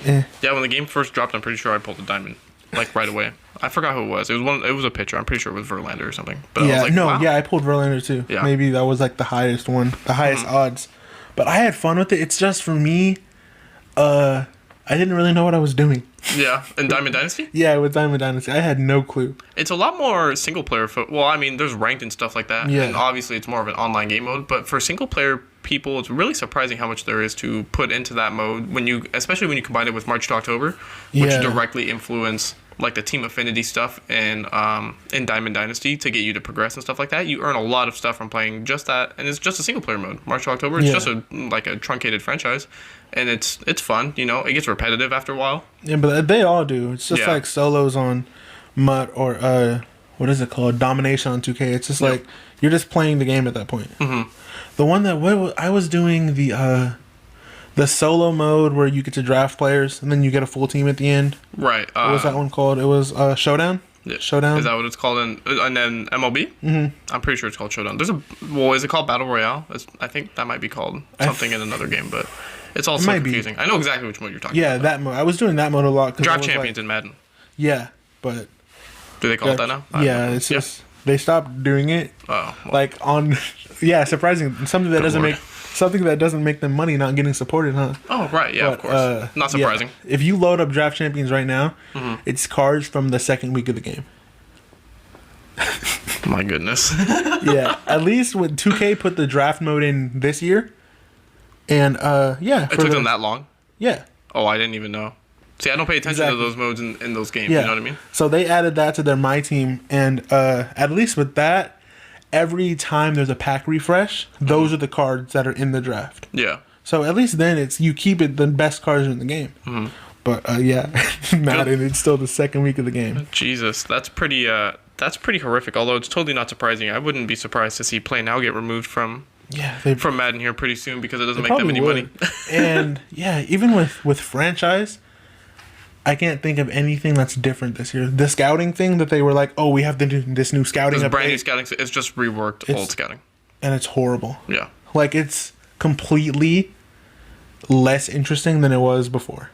Yeah, when the game first dropped, I'm pretty sure I pulled a diamond, like, right away. I forgot who it was. It was a pitcher. I'm pretty sure it was Verlander or something. But yeah, I was like, wow. I pulled Verlander too. Yeah. Maybe that was like the highest one, the highest odds. But I had fun with it. It's just, for me, I didn't really know what I was doing. Yeah, in Diamond Dynasty? Yeah, with Diamond Dynasty. I had no clue. It's a lot more single-player. Well, I mean, there's ranked and stuff like that. Yeah. And obviously, it's more of an online game mode. But for single-player people, it's really surprising how much there is to put into that mode, especially when you combine it with March to October, which Yeah. directly influence like the team affinity stuff in Diamond Dynasty to get you to progress and stuff like that. You earn a lot of stuff from playing just that, and it's just a single player mode. March to October, it's Yeah. just a truncated franchise, and it's fun. You know, it gets repetitive after a while. Yeah, but they all do. It's just Yeah. like solos on MUT or what is it called? Domination on 2K. It's just like you're just playing the game at that point. Mm-hmm. The one that I was doing the solo mode where you get to draft players and then you get a full team at the end. Right. What was that one called? It was Showdown. Yeah. Showdown. Is that what it's called? And then MLB? Mm-hmm. I'm pretty sure it's called Showdown. Is it called Battle Royale? I think that might be called something in another game, but it's all so confusing. I know exactly which mode you're talking about. Yeah, that mode. I was doing that mode a lot. Draft Champions in Madden. Yeah, but Do they call it that now? Yeah, it's just they stopped doing it. Oh, well. Like on, yeah, surprising. Something that doesn't make them money not getting supported, huh? Oh, right. Yeah, of course. Not surprising. Yeah. If you load up Draft Champions right now, it's cards from the second week of the game. My goodness. Yeah, at least with 2K put the draft mode in this year, and yeah, It took them that long? Yeah. Oh, I didn't even know. See, I don't pay attention to those modes in those games. Yeah. You know what I mean? So they added that to their My Team, and at least with that, every time there's a pack refresh, those are the cards that are in the draft. Yeah. So at least then you keep it the best cards in the game. Mm-hmm. But yeah, Madden, it's still the second week of the game. Jesus, that's pretty horrific. Although it's totally not surprising. I wouldn't be surprised to see Play Now get removed from Madden here pretty soon because it doesn't make them any money. And yeah, even with franchise, I can't think of anything that's different this year. The scouting thing that they were like, oh, we have this new scouting. This brand new scouting. It's just reworked old scouting. And it's horrible. Yeah. Like, it's completely less interesting than it was before.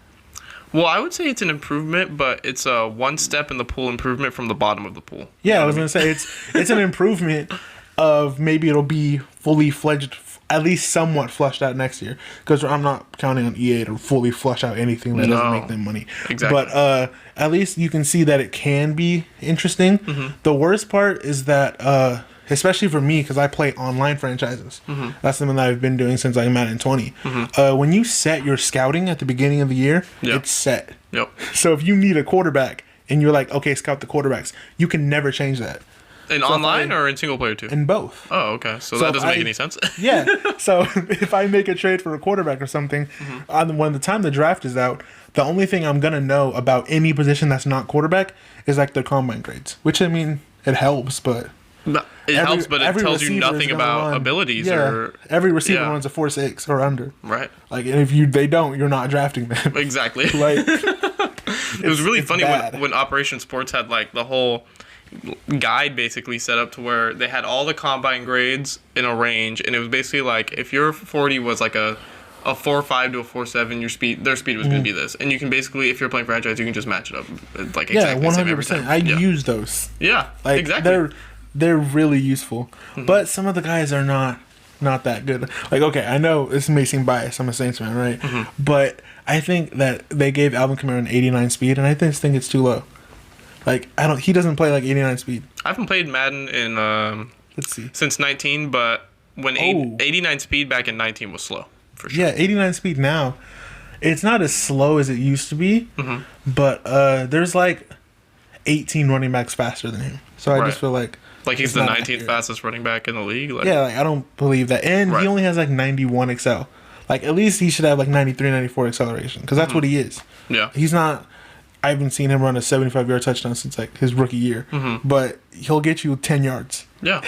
Well, I would say it's an improvement, but it's a one step in the pool improvement from the bottom of the pool. Yeah, I was going to say, it's an improvement of maybe it'll be fully fledged, at least somewhat flushed out next year. Because I'm not counting on EA to fully flush out anything that doesn't make them money. Exactly. But at least you can see that it can be interesting. Mm-hmm. The worst part is that, especially for me, because I play online franchises. Mm-hmm. That's something that I've been doing since I'm Madden 20. Mm-hmm. When you set your scouting at the beginning of the year, it's set. Yep. So if you need a quarterback and you're like, okay, scout the quarterbacks, you can never change that. In online or in single player too? In both. Oh, okay. So that doesn't make any sense. Yeah. So if I make a trade for a quarterback or something, when the time the draft is out, the only thing I'm going to know about any position that's not quarterback is like their combine grades. Which, I mean, it helps, but... It helps, but it tells you nothing about abilities. Yeah, every receiver runs a 4.6 or under. Right. Like, and if they don't, you're not drafting them. Exactly. Like, it was really funny when Operation Sports had like the whole guide basically set up to where they had all the combine grades in a range, and it was basically like if your 40 was like a 4.5 to a 4.7, their speed was going to be this, and you can basically, if you're playing franchise, you can just match it up like exactly 100%. I use those. Yeah, like, exactly. They're really useful, but some of the guys are not that good. Like, okay, I know this may seem biased. I'm a Saints fan, right? Mm-hmm. But I think that they gave Alvin Kamara an 89 speed, and I just think it's too low. Like, he doesn't play like 89 speed. I haven't played Madden in let's see, since 19, but when 89 speed back in 19 was slow for sure. Yeah, 89 speed now, it's not as slow as it used to be, but there's like 18 running backs faster than him. So I just feel like he's the 19th fastest running back in the league. Like, yeah, like I don't believe that, and he only has like 91 excel. Like, at least he should have like 93, 94 acceleration because that's what he is. Yeah, he's not. I haven't seen him run a 75-yard touchdown since like his rookie year, but he'll get you 10 yards. Yeah,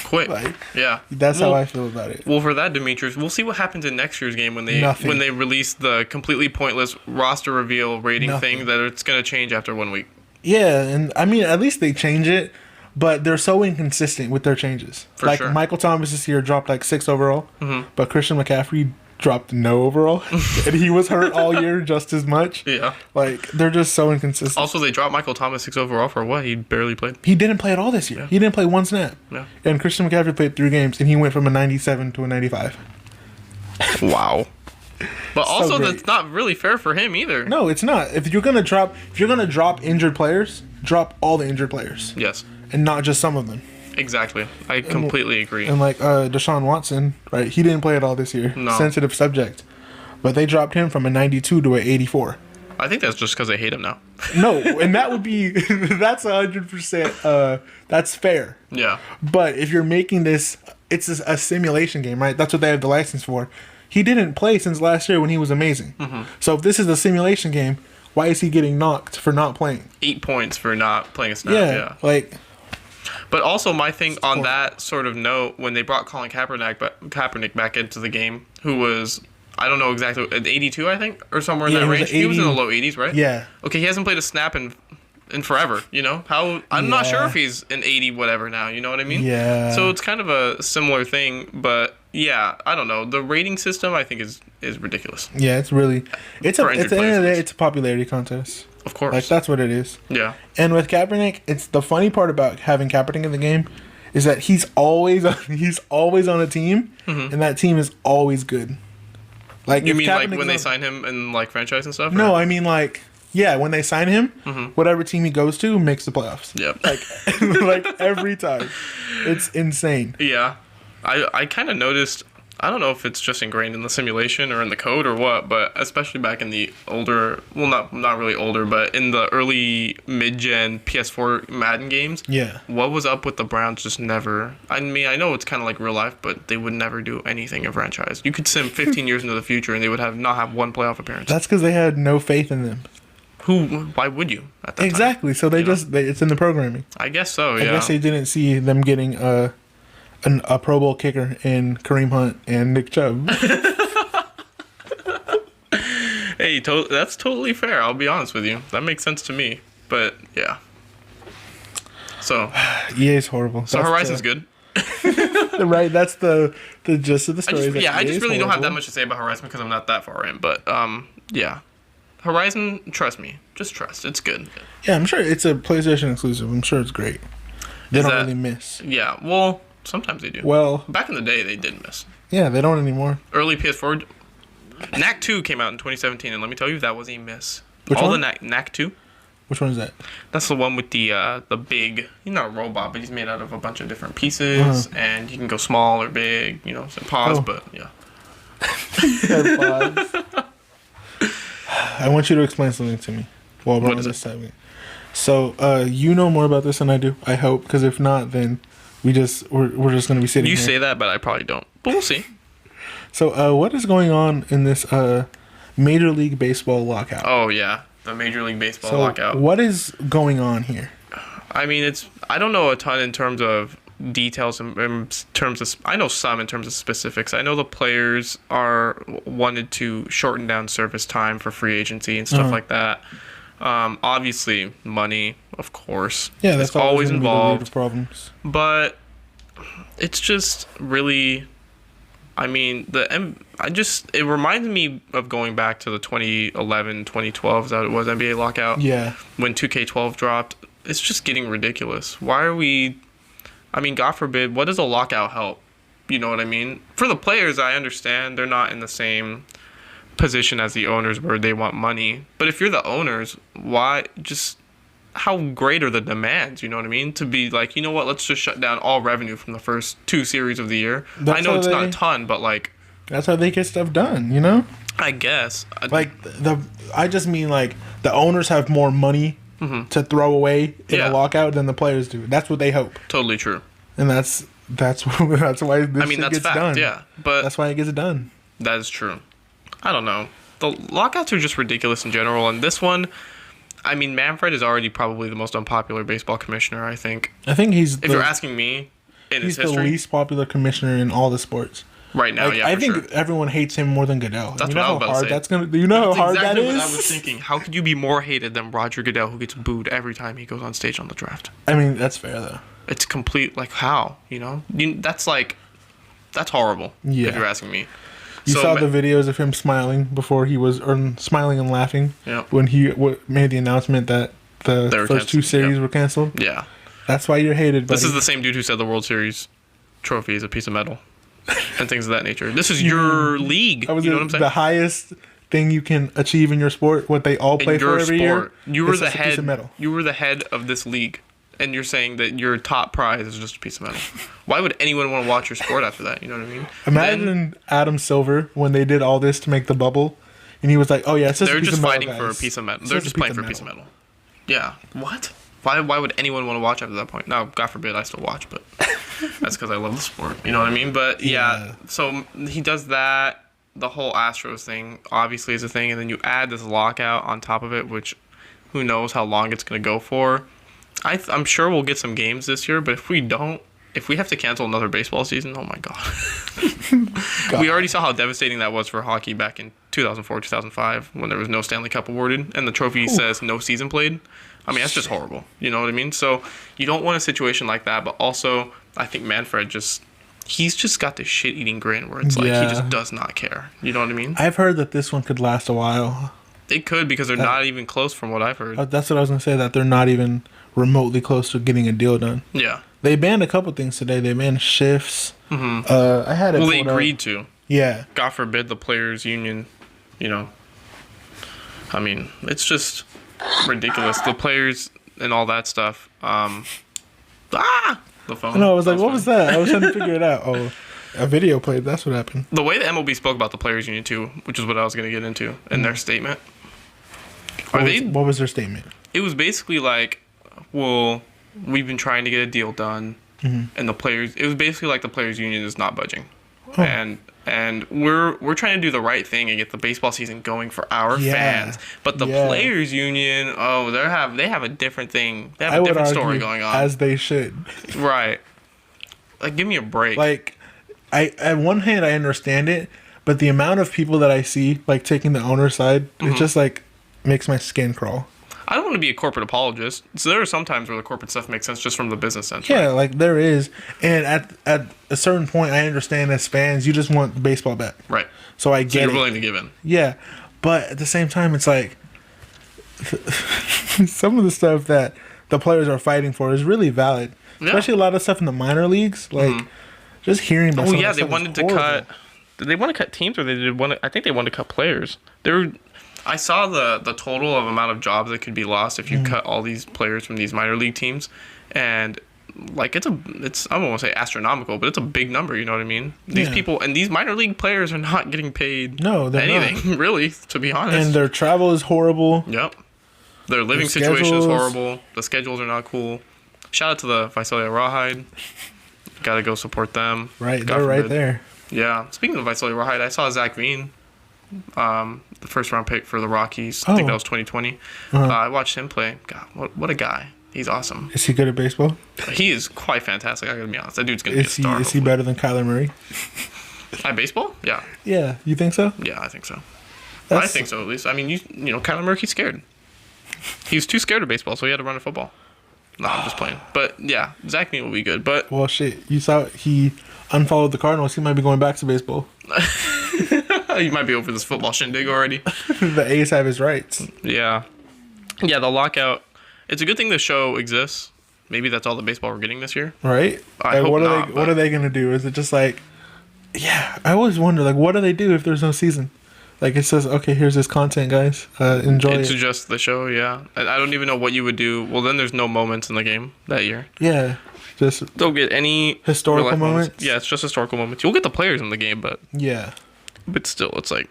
quick. Like, yeah, that's how I feel about it. Well, for that, Demetrius, we'll see what happens in next year's game when they release the completely pointless roster reveal rating thing that it's going to change after 1 week. Yeah, and I mean, at least they change it, but they're so inconsistent with their changes. For like, sure. Michael Thomas this year dropped like 6 overall, but Christian McCaffrey dropped no overall, and he was hurt all year just as much. Yeah. Like, they're just so inconsistent. Also, they dropped Michael Thomas 6 overall for what? He barely played. He didn't play at all this year. Yeah. He didn't play one snap. Yeah. And Christian McCaffrey played 3 games, and he went from a 97 to a 95. Wow. But also, great. that's not really fair for him either. No, it's not. If you're gonna drop injured players, drop all the injured players. Yes. And not just some of them. Exactly. I completely agree. And like Deshaun Watson, right? He didn't play at all this year. No. Sensitive subject. But they dropped him from a 92 to an 84. I think that's just because they hate him now. No, and that would be that's 100%. That's fair. Yeah. But if you're making this, it's a simulation game, right? That's what they have the license for. He didn't play since last year when he was amazing. Mm-hmm. So if this is a simulation game, why is he getting knocked for not playing? 8 points for not playing a snap. Yeah. Like. But also, my thing on that sort of note, when they brought Colin Kaepernick back into the game, who was, I don't know exactly, an 82, I think, or somewhere in that range. He was in the low 80s, right? Yeah. Okay, he hasn't played a snap in forever, you know? I'm not sure if he's an 80 whatever now, you know what I mean? Yeah. So it's kind of a similar thing, but yeah, I don't know. The rating system, I think, is ridiculous. Yeah, it's really, at the end of the day, it's a popularity contest. Of course. Like, that's what it is. Yeah. And with Kaepernick, it's the funny part about having Kaepernick in the game is that he's always on a team, and that team is always good. Like, you mean like when they sign him in like franchise and stuff? No, I mean like, yeah, when they sign him, whatever team he goes to makes the playoffs. Yep. Like every time. It's insane. Yeah. I kind of noticed, I don't know if it's just ingrained in the simulation or in the code or what, but especially back in the older, well, not really older, but in the early mid-gen PS4 Madden games, yeah, what was up with the Browns just never, I mean, I know it's kind of like real life, but they would never do anything in franchise. You could sim 15 years into the future and they would not have one playoff appearance. That's because they had no faith in them. Why would you at that exactly. time? So it's in the programming. I guess so, yeah. I guess they didn't see them getting a Pro Bowl kicker in Kareem Hunt and Nick Chubb. Hey, that's totally fair. I'll be honest with you. That makes sense to me. But yeah. So EA's horrible. So Horizon's good. Right. That's the gist of the story. I just really don't have that much to say about Horizon because I'm not that far in. But yeah. Horizon, trust me. Just trust. It's good. Yeah, I'm sure it's a PlayStation exclusive. I'm sure it's great. They don't really miss. Yeah. Well, sometimes they do. Well, back in the day, they did miss. Yeah, they don't anymore. Early PS4. Knack 2 came out in 2017, and let me tell you, that was a miss. Which one? The Knack 2. Which one is that? That's the one with the big, he's not a robot, but he's made out of a bunch of different pieces, and you can go small or big, you know, so pause, but yeah. Pause. I want you to explain something to me while we're on this segment. So, you know more about this than I do, I hope, because if not, then we're just going to be sitting here. You say that, but I probably don't. But we'll see. So, what is going on in this Major League Baseball lockout? Oh, yeah. The Major League Baseball lockout. What is going on here? I mean, I don't know a ton in terms of details, in terms of, I know some in terms of specifics. I know the players wanted to shorten down service time for free agency and stuff like that. Obviously, money, of course. Yeah, that's always involved. The problems. But it's just really, I mean, it reminds me of going back to the 2011, 2012, is that it was NBA lockout? Yeah. When 2K12 dropped. It's just getting ridiculous. Why are we, I mean, God forbid, what does a lockout help? You know what I mean? For the players, I understand they're not in the same position as the owners where they want money. But if you're the owners, why just, how great are the demands? You know what I mean? To be like, you know what, let's just shut down all revenue from the first 2 series of the year. I know it's not a ton, but like, that's how they get stuff done, you know? I guess. Like, I just mean like the owners have more money to throw away in a lockout than the players do. That's what they hope. Totally true. And that's why this shit gets fact, done. Yeah, but that's why it gets done. That is true. I don't know. The lockouts are just ridiculous in general, and this one, I mean, Manfred is already probably the most unpopular baseball commissioner, I think. I think if you're asking me, he's the least popular commissioner in all the sports. Right now, I think everyone hates him more than Goodell. That's what I was about to say. That's gonna. You know how hard that is. What I was thinking. How could you be more hated than Roger Goodell, who gets booed every time he goes on stage on the draft? I mean, that's fair though. It's complete. Like how? You know, that's horrible. Yeah. If you're asking me. You saw the videos of him smiling before he was, or smiling and laughing when he made the announcement that the first 2 series were canceled. Yeah. That's why you're hated. Buddy. This is the same dude who said the World Series trophy is a piece of metal. and things of that nature. This is your league. You know what I'm saying? The highest thing you can achieve in your sport, what they all play for every year. You were the head. You were the head of this league, and you're saying that your top prize is just a piece of metal. Why would anyone want to watch your sport after that? You know what I mean? Imagine Adam Silver when they did all this to make the bubble, and he was like, "Oh yeah, it's just they're a piece just of metal, fighting guys. for a piece of metal. It's They're just just playing for a piece of metal." Yeah. What? Why would anyone want to watch after that point? Now, God forbid, I still watch, but that's because I love the sport. You know what I mean? But yeah, so he does that. The whole Astros thing obviously is a thing, and then you add this lockout on top of it, which who knows how long it's going to go for. I'm sure we'll get some games this year, but if we don't, if we have to cancel another baseball season, oh my God. We already saw how devastating that was for hockey back in 2004, 2005, when there was no Stanley Cup awarded, and the trophy says no season played. I mean, that's just horrible. You know what I mean? So you don't want a situation like that, but also I think Manfred he's just got this shit-eating grin where it's like he just does not care. You know what I mean? I've heard that this one could last a while. It could, because they're not even close from what I've heard. That's what I was going to say, that they're not even remotely close to getting a deal done. Yeah. They banned a couple things today. They banned shifts. Mm-hmm. I had it. Well, they agreed to. Yeah. God forbid the players' union, you know. I mean, it's just ridiculous. The players and all that stuff. The phone. No, I was like, what was that? I was trying to figure it out. Oh, a video played. That's what happened. The way the MLB spoke about the players' union too, which is what I was going to get into in their statement. What was their statement? It was basically like, well, we've been trying to get a deal done, and the players. It was basically like the players' union is not budging, and we're trying to do the right thing and get the baseball season going for our fans. But the players' union, they have a different thing. They have a different story going on. As they should. Right. Like, give me a break. Like, at one hand I understand it, but the amount of people that I see like taking the owner's side, it just like makes my skin crawl. I don't want to be a corporate apologist. So there are some times where the corporate stuff makes sense just from the business sense. Yeah, right? Like there is. And at a certain point, I understand as fans, you just want the baseball back. Right. So I get you're willing to give in. Yeah. But at the same time, it's like some of the stuff that the players are fighting for is really valid. Yeah. Especially a lot of stuff in the minor leagues. Like, just hearing about some of that they wanted to cut... Did they want to cut teams, or they did want to... I think they wanted to cut players. I saw the total of amount of jobs that could be lost if you cut all these players from these minor league teams, and like it's I don't want to say astronomical, but it's a big number. You know what I mean? These people and these minor league players are not getting paid. No, they're anything not. Really, to be honest. And their travel is horrible. Yep, their living situation is horrible. The schedules are not cool. Shout out to the Visalia Rawhide. Got to go support them. Right, they're right there. Yeah. Speaking of Visalia Rawhide, I saw Zach Veen. The first round pick for the Rockies. I think that was 2020. I watched him play. God, what a guy. He's awesome. Is he good at baseball? He is quite fantastic. I gotta be honest. That dude's gonna be a star. Is he better than Kyler Murray? At baseball? Yeah. Yeah, you think so? Yeah, I think so. I think so, at least. I mean, you know, Kyler Murray, he's scared. He was too scared of baseball, so he had to run a football. No, I'm just playing. But yeah, Zach Veen will be good. But well, shit. You saw he unfollowed the Cardinals. He might be going back to baseball. You might be over this football shindig already. The A's have his rights. Yeah. Yeah, the lockout. It's a good thing the show exists. Maybe that's all the baseball we're getting this year. Right? I hope not, what are they going to do? Is it just like... Yeah, I always wonder, like, what do they do if there's no season? Like, it says, okay, here's this content, guys. Enjoy it. It's just the show, yeah. I don't even know what you would do. Well, then there's no moments in the game that year. Yeah. Just don't get any... historical moments? Yeah, it's just historical moments. You'll get the players in the game, but... Yeah. But still, it's like...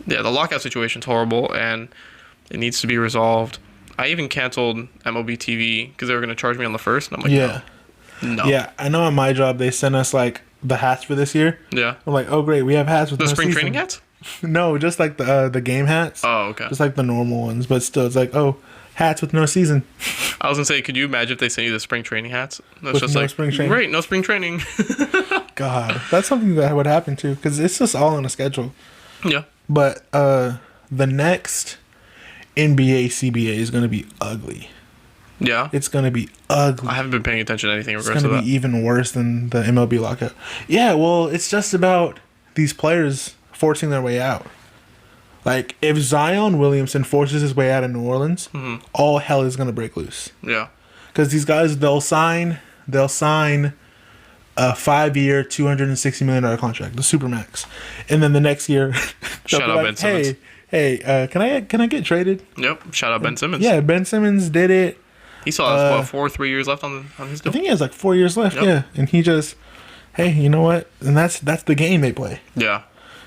Yeah, the lockout situation's horrible, and it needs to be resolved. I even canceled MLB TV because they were going to charge me on the first, and I'm like, no. Yeah, I know at my job, they sent us, like, the hats for this year. Yeah. I'm like, oh, great, we have hats with the no spring season. training hats? No, just like the game hats. Oh, okay. Just like the normal ones, but still, it's like, oh, hats with no season. I was gonna say, could you imagine if they sent you the spring training hats? That's with just no like, spring training. Great, no spring training. God, that's something that would happen too, because it's just all on a schedule. Yeah. But the next NBA CBA is gonna be ugly. Yeah. It's gonna be ugly. I haven't been paying attention to anything in regards to that. It's gonna be even worse than the MLB lockout. Yeah, well, it's just about these players forcing their way out. Like, if Zion Williamson forces his way out of New Orleans, all hell is gonna break loose. Yeah. Because these guys, they'll sign a 5-year, $260 million contract, the supermax, and then the next year, Shout out Ben Simmons. Hey, can I get traded? Yep. Shout out Ben Simmons. Yeah, Ben Simmons did it. He still has 3 years left on his deal. I think he has like 4 years left. Yep. Yeah, and he just, hey, you know what? And that's the game they play. Yeah.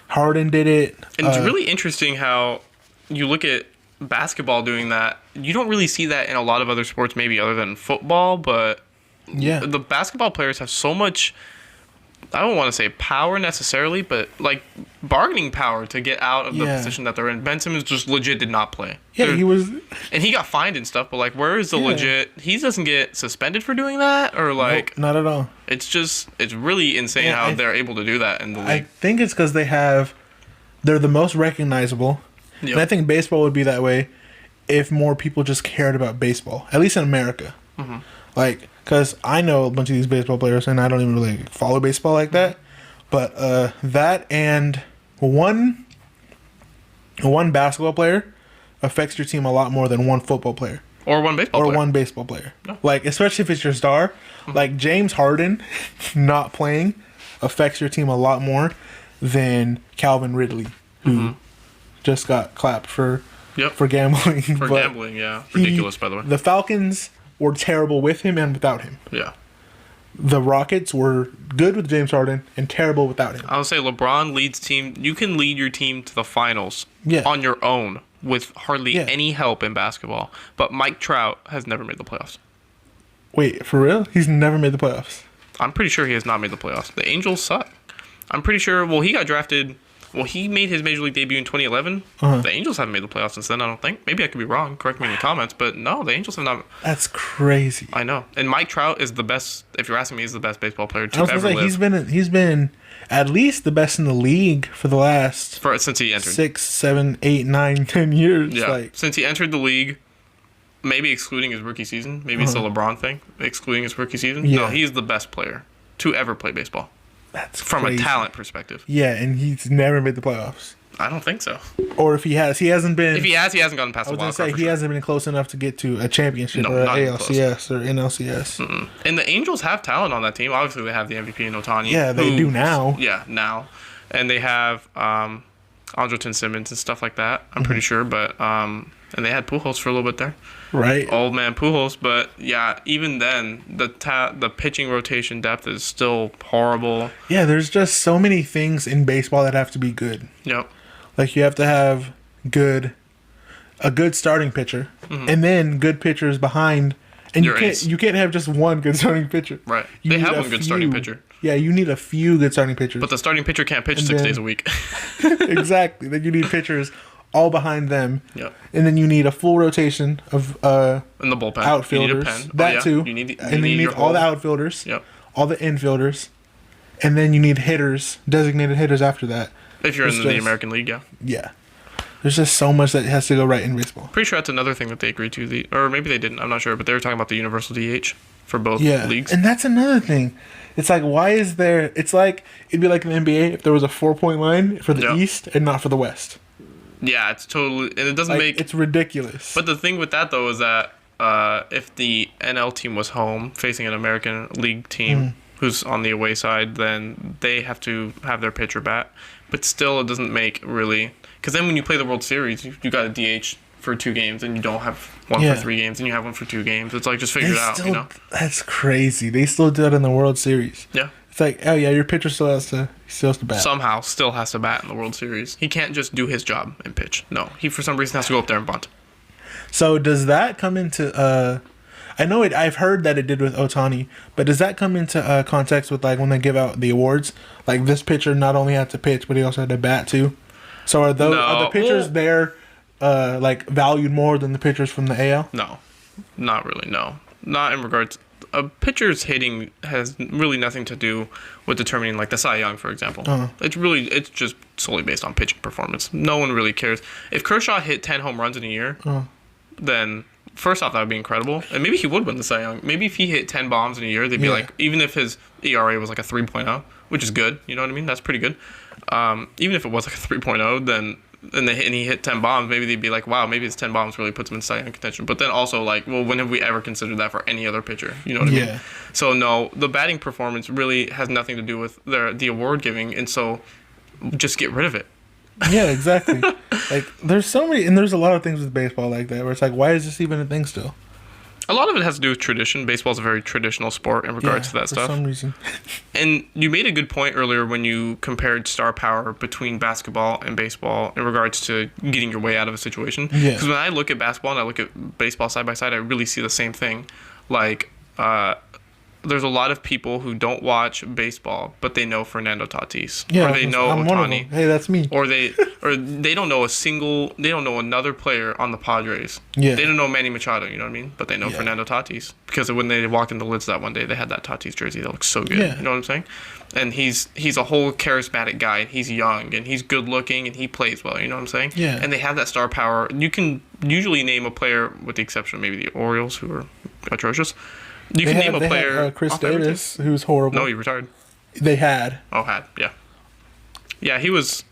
Harden did it. And it's really interesting how you look at basketball doing that. You don't really see that in a lot of other sports, maybe other than football, but yeah, the basketball players have so much, I don't want to say power necessarily, but like bargaining power to get out of the position that they're in. Ben Simmons just legit did not play. Yeah, he was. And he got fined and stuff, but like, where is the legit? He doesn't get suspended for doing that, or like. Nope, not at all. It's really insane how they're able to do that in the league. I think it's because they're the most recognizable. Yep. And I think baseball would be that way if more people just cared about baseball, at least in America. Mm-hmm. Like, because I know a bunch of these baseball players, and I don't even really follow baseball like that. But that and one basketball player affects your team a lot more than one football player. Or one baseball player. No. Like, especially if it's your star. Mm-hmm. Like, James Harden not playing affects your team a lot more than Calvin Ridley, who just got clapped for gambling. For gambling, yeah. Ridiculous, by the way. The Falcons were terrible with him and without him. Yeah. The Rockets were good with James Harden and terrible without him. I would say LeBron leads team. You can lead your team to the finals on your own with hardly any help in basketball. But Mike Trout has never made the playoffs. Wait, for real? He's never made the playoffs? I'm pretty sure he has not made the playoffs. The Angels suck. I'm pretty sure, he got drafted. Well, he made his Major League debut in 2011. The Angels haven't made the playoffs since then, I don't think. Maybe I could be wrong. Correct me in the comments. But no, the Angels have not. That's crazy. I know. And Mike Trout is the best, if you're asking me, he's the best baseball player to ever live. He's been at least the best in the league for the last... since he entered. 6, 7, 8, 9, 10 years. Yeah. Since he entered the league, maybe excluding his rookie season. Maybe it's a LeBron thing, excluding his rookie season. Yeah. No, he's the best player to ever play baseball. That's from crazy. A talent perspective. Yeah, and he's never made the playoffs. I don't think so. Or if he has, he hasn't been. If he has, he hasn't gotten past the wild card. He hasn't been close enough to get to a championship or an ALCS or NLCS. Mm-mm. And the Angels have talent on that team. Obviously, they have the MVP in Ohtani. Yeah, they do now. Yeah, now. And they have Andrelton Simmons and stuff like that, I'm pretty sure. But and they had Pujols for a little bit there. Right. Old man Pujols. But, yeah, even then, the pitching rotation depth is still horrible. Yeah, there's just so many things in baseball that have to be good. Yep. Like, you have to have a good starting pitcher, and then good pitchers behind. And you can't have just one good starting pitcher. Right. They have one good starting pitcher. Yeah, you need a few good starting pitchers. But the starting pitcher can't pitch 6 days a week. Exactly. Then you need pitchers all behind them. Yep. And then you need a full rotation of in the bullpen. Outfielders. You need a pen. That too. And then you need all the outfielders. Yep. All the infielders. And then you need hitters, designated hitters after that. If you're in the American League, yeah. Yeah. There's just so much that has to go right in baseball. Pretty sure that's another thing that they agreed to. Or maybe they didn't. I'm not sure. But they were talking about the universal DH for both leagues. And that's another thing. It's like, why is there... It's like... It'd be like in the NBA if there was a 4-point line for the East and not for the West. Yeah, it's totally... And it doesn't make... It's ridiculous. But the thing with that, though, is that if the NL team was home facing an American League team who's on the away side, then they have to have their pitcher bat. But still, it doesn't make really... Because then when you play the World Series, you got a DH for 2 games, and you don't have one for 3 games, and you have one for 2 games. It's like, just figure it out, you know? That's crazy. They still do that in the World Series. Yeah. It's like, oh yeah, your pitcher still has to bat. Somehow still has to bat in the World Series. He can't just do his job and pitch. No, he for some reason has to go up there and bunt. So does that come into... I know I've heard that it did with Ohtani, but does that come into context with like when they give out the awards? Like this pitcher not only had to pitch, but he also had to bat too. So are the pitchers there like valued more than the pitchers from the AL? No, not really. No, not in regards. A pitcher's hitting has really nothing to do with determining like the Cy Young, for example. It's just solely based on pitching performance. No one really cares. If Kershaw hit 10 home runs in a year, then first off that would be incredible, and maybe he would win the Cy Young. Maybe if he hit 10 bombs in a year, they'd be like, even if his ERA was like a 3.0, which is good, you know what I mean? That's pretty good. Even if it was like a 3.0, then and he hit 10 bombs, maybe they'd be like, wow, maybe his 10 bombs really puts him in Cy Young contention. But then also, like, well, when have we ever considered that for any other pitcher? You know what I mean? So, no, the batting performance really has nothing to do with the award giving, and so just get rid of it. Yeah, exactly. Like, there's so many, and there's a lot of things with baseball like that, where it's like, why is this even a thing still? A lot of it has to do with tradition. Baseball's a very traditional sport in regards to that stuff. For some reason. And you made a good point earlier when you compared star power between basketball and baseball in regards to getting your way out of a situation. Yeah. Because when I look at basketball and I look at baseball side by side, I really see the same thing. Like, there's a lot of people who don't watch baseball, but they know Fernando Tatis, or they know Ohtani. Hey, that's me. Or they don't know they don't know another player on the Padres. Yeah. They don't know Manny Machado, you know what I mean? But they know Fernando Tatis because when they walked in the lids that one day, they had that Tatis jersey that looks so good. Yeah. You know what I'm saying? And he's a whole charismatic guy. He's young and he's good looking and he plays well. You know what I'm saying? Yeah. And they have that star power. You can usually name a player, with the exception of maybe the Orioles, who are atrocious. You can name a player. Chris Davis, who's horrible. No, he retired. They had. Yeah, he was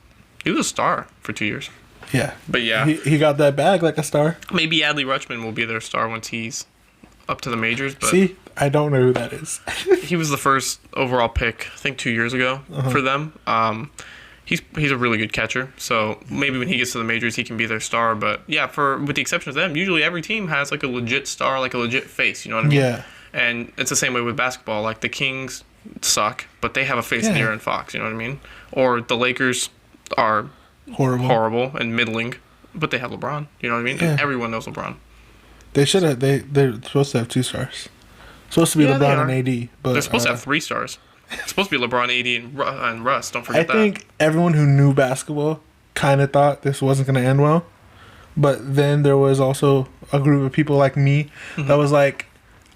a star for 2 years. Yeah. But yeah. He got that bag like a star. Maybe Adley Rutschman will be their star once he's up to the majors. But see, I don't know who that is. he was the first overall pick, I think 2 years ago for them. He's a really good catcher. So maybe when he gets to the majors, he can be their star. But yeah, with the exception of them, usually every team has like a legit star, like a legit face. You know what I mean? Yeah. And it's the same way with basketball. Like the Kings suck, but they have a face in Aaron Fox. You know what I mean? Or the Lakers are horrible and middling, but they have LeBron. You know what I mean? Yeah. And everyone knows LeBron. They should have. They're supposed to have 2 stars. Supposed to be LeBron and AD, but they're supposed to have 3 stars. It's supposed to be LeBron, AD, and Russ. Don't forget that. I think everyone who knew basketball kind of thought this wasn't going to end well, but then there was also a group of people like me that was like,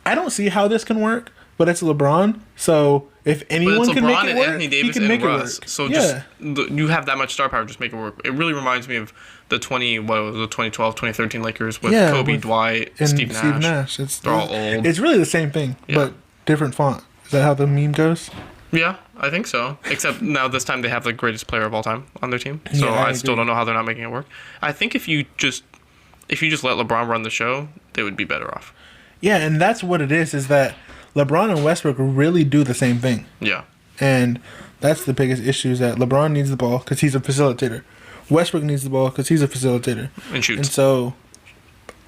I don't see how this can work, but it's LeBron, so if anyone can make it work, Anthony Davis he can make and it Russ. work. So just you have that much star power, just make it work. It really reminds me of the 2012, 2013 Lakers with Kobe, Dwight, and Steve Nash. They're all old. It's really the same thing, but different font. Is that how the meme goes? Yeah, I think so. Except now this time they have the greatest player of all time on their team. So I still don't know how they're not making it work. I think if you just let LeBron run the show, they would be better off. Yeah, and that's what it is that LeBron and Westbrook really do the same thing. Yeah. And that's the biggest issue is that LeBron needs the ball because he's a facilitator. Westbrook needs the ball because he's a facilitator. And shoots. And so,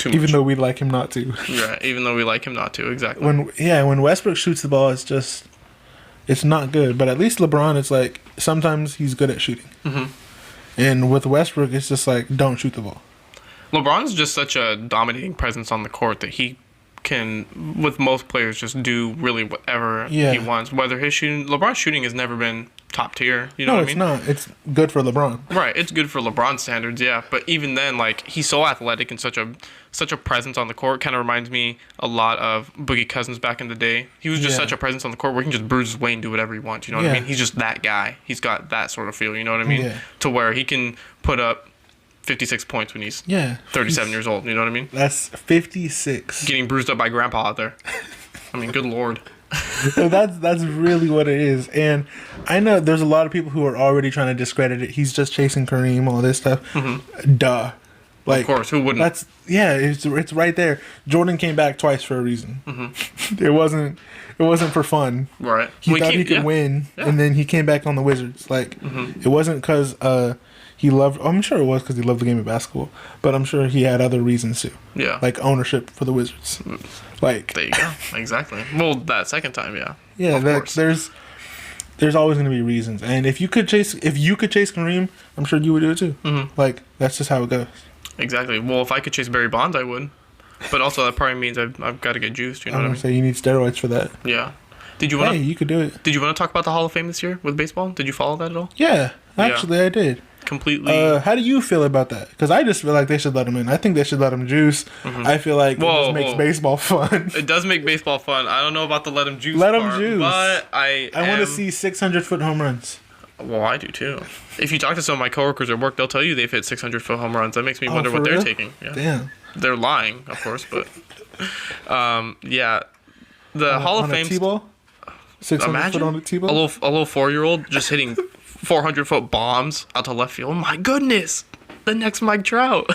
even though we'd like him not to. Yeah, even though we like him not to, exactly. When Westbrook shoots the ball, it's not good. But at least LeBron, it's like, sometimes he's good at shooting. Mm-hmm. And with Westbrook, it's just like, don't shoot the ball. LeBron's just such a dominating presence on the court that he can, with most players, just do really whatever he wants. Whether LeBron's shooting has never been top tier. You know what I mean? No, it's not. It's good for LeBron. Right, it's good for LeBron standards, yeah. But even then, like, he's so athletic and such a presence on the court. Kind of reminds me a lot of Boogie Cousins back in the day. He was just such a presence on the court where he can just bruise his way and do whatever he wants. You know what I mean? He's just that guy. He's got that sort of feel. You know what I mean? Yeah. To where he can put up 56 points when he's 37 years old. You know what I mean? That's 56. Getting bruised up by grandpa out there. I mean, good Lord. That's really what it is. And I know there's a lot of people who are already trying to discredit it. He's just chasing Kareem, all this stuff. Mm-hmm. Duh. Like, of course, who wouldn't? It's right there. Jordan came back twice for a reason. Mm-hmm. It wasn't for fun. Right. He thought he could win, and then he came back on the Wizards. Like, it wasn't because he loved. I'm sure it was because he loved the game of basketball, but I'm sure he had other reasons too. Yeah. Like ownership for the Wizards. Like, there you go. Exactly. Well, that second time, yeah. Yeah. Of course. There's always going to be reasons, and if you could chase Kareem, I'm sure you would do it too. Mm-hmm. Like, that's just how it goes. Exactly. Well, if I could chase Barry Bonds, I would. But also, that probably means I've got to get juiced. You know what I mean? So you need steroids for that. Yeah. You could do it. Did you want to talk about the Hall of Fame this year with baseball? Did you follow that at all? Yeah, actually, I did. Completely. How do you feel about that? Because I just feel like they should let him in. I think they should let him juice. Mm-hmm. I feel like it just makes baseball fun. It does make baseball fun. I don't know about the let him juice. Let him juice. But I want to see 600-foot home runs. Well, I do too. If you talk to some of my coworkers at work, they'll tell you they've hit 600-foot home runs. That makes me wonder what they're taking. Yeah. Damn. They're lying, of course, but yeah. The Hall of Fame. T-ball? 600 foot on a T-ball? A little 4-year-old just hitting 400-foot bombs out to left field. Oh my goodness. the next Mike Trout.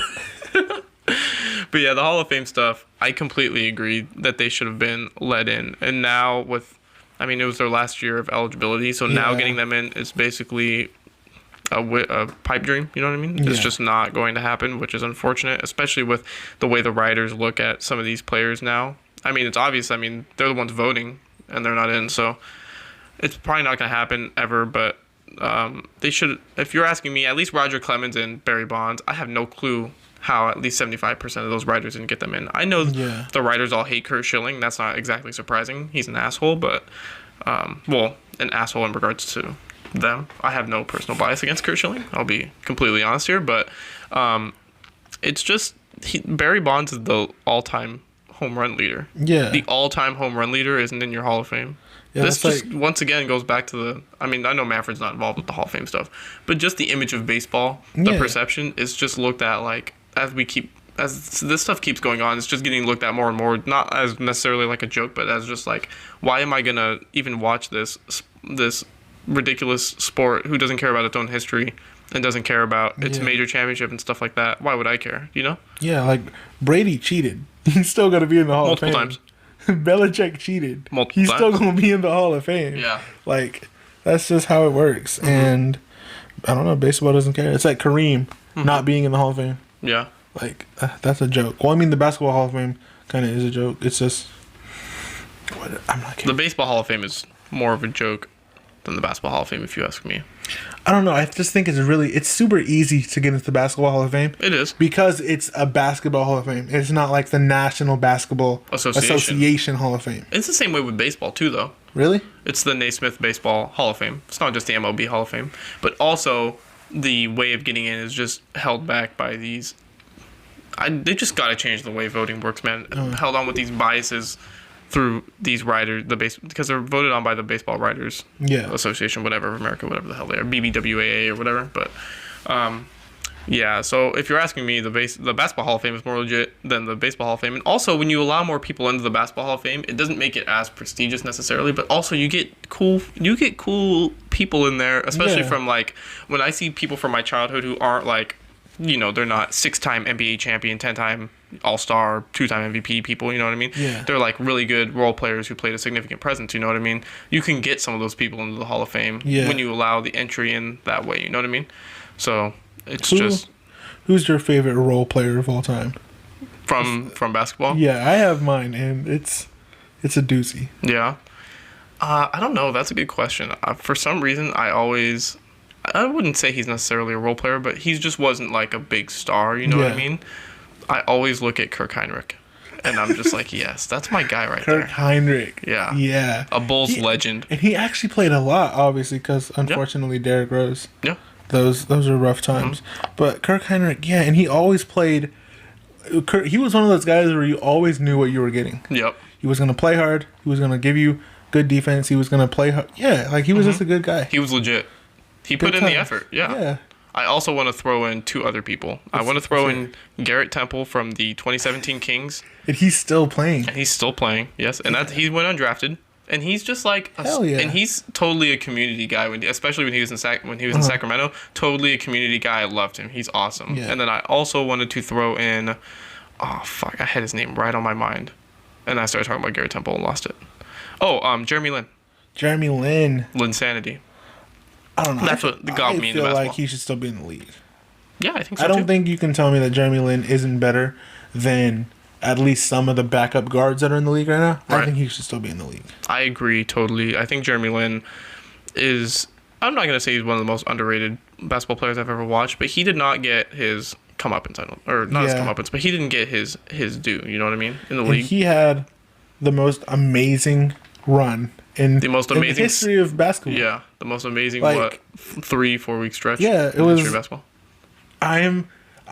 But yeah, the Hall of Fame stuff, I completely agree that they should have been let in. And now it was their last year of eligibility, so now getting them in is basically a pipe dream, you know what I mean? It's just not going to happen, which is unfortunate, especially with the way the writers look at some of these players now. I mean, it's obvious. I mean, they're the ones voting, and they're not in, so it's probably not going to happen ever, but they should, if you're asking me, at least Roger Clemens and Barry Bonds, I have no clue how at least 75% of those writers didn't get them in. I know the writers all hate Kurt Schilling. That's not exactly surprising. He's an asshole, but, an asshole in regards to them. I have no personal bias against Kurt Schilling. I'll be completely honest here, but it's just Barry Bonds is the all-time home run leader. Yeah. The all-time home run leader isn't in your Hall of Fame. Yeah, this just once again goes back to I know Manfred's not involved with the Hall of Fame stuff, but just the image of baseball, the perception is just looked at like as this stuff keeps going on, it's just getting looked at more and more, not as necessarily like a joke, but as just like, why am I gonna even watch this ridiculous sport who doesn't care about its own history and doesn't care about its major championship and stuff like that? Why would I care, you know? Yeah, like Brady cheated. He's still gonna be in the Hall multiple of Fame. Times. Belichick cheated. Multiple He's times. still gonna be in the Hall of Fame. Yeah. Like, that's just how it works. Mm-hmm. And I don't know, baseball doesn't care. It's like Kareem not being in the Hall of Fame. Yeah. Like, that's a joke. Well, I mean, the Basketball Hall of Fame kind of is a joke. It's just... I'm not kidding. The Baseball Hall of Fame is more of a joke than the Basketball Hall of Fame, if you ask me. I don't know. I just think it's super easy to get into the Basketball Hall of Fame. It is. Because it's a Basketball Hall of Fame. It's not like the National Basketball Association Hall of Fame. It's the same way with baseball, too, though. Really? It's the Naismith Baseball Hall of Fame. It's not just the MLB Hall of Fame. But also, the way of getting in is just held back by these... they just got to change the way voting works, man. Held on with these biases through these writers, because they're voted on by the Baseball Writers Association, whatever, of America, whatever the hell they are, BBWAA or whatever. But so if you're asking me, the Basketball Hall of Fame is more legit than the Baseball Hall of Fame. And also, when you allow more people into the Basketball Hall of Fame, it doesn't make it as prestigious necessarily, but also you get cool people in there, especially from like when I see people from my childhood who aren't like, you know, they're not 6-time NBA champion, 10-time All-Star, 2-time MVP people, you know what I mean? Yeah. They're like really good role players who played a significant presence, you know what I mean? You can get some of those people into the Hall of Fame when you allow the entry in that way, you know what I mean? So, it's Who's your favorite role player of all time? From basketball? Yeah, I have mine, and it's a doozy. Yeah. I don't know. That's a good question. For some reason, I wouldn't say he's necessarily a role player, but he just wasn't like a big star, you know what I mean? I always look at Kirk Heinrich, and I'm just like, yes, that's my guy right there. Kirk Heinrich. Yeah. Yeah. A Bulls legend. And he actually played a lot, obviously, because unfortunately Derrick Rose. Yeah. Those are rough times. Mm-hmm. But Kirk Heinrich, and he always played... He was one of those guys where you always knew what you were getting. Yep. He was going to play hard. He was going to give you good defense. He was going to play hard. Yeah, like he was just a good guy. He was legit. He put in the effort, yeah. I also want to throw in 2 other people. I want to throw in Garrett Temple from the 2017 Kings. And he's still playing. Yes. And he went undrafted. And he's just like, and he's totally a community guy. Especially when he was in Sacramento, totally a community guy. I loved him. He's awesome. Yeah. And then I also wanted to throw in, I had his name right on my mind, and I started talking about Garrett Temple and lost it. Jeremy Lin. Jeremy Lin. Linsanity. I don't know. That's what got me into basketball. I feel like he should still be in the league. Yeah, I think so. I don't think you can tell me that Jeremy Lin isn't better than at least some of the backup guards that are in the league right now. Right. I think he should still be in the league. I agree totally. I think Jeremy Lin is... I'm not going to say he's one of the most underrated basketball players I've ever watched, but he did not get his comeuppance. Or not his comeuppance, but he didn't get his due, you know what I mean, in the league. He had the most amazing run in the history of basketball. Yeah, the most amazing, 3-4 week stretch in the history of basketball.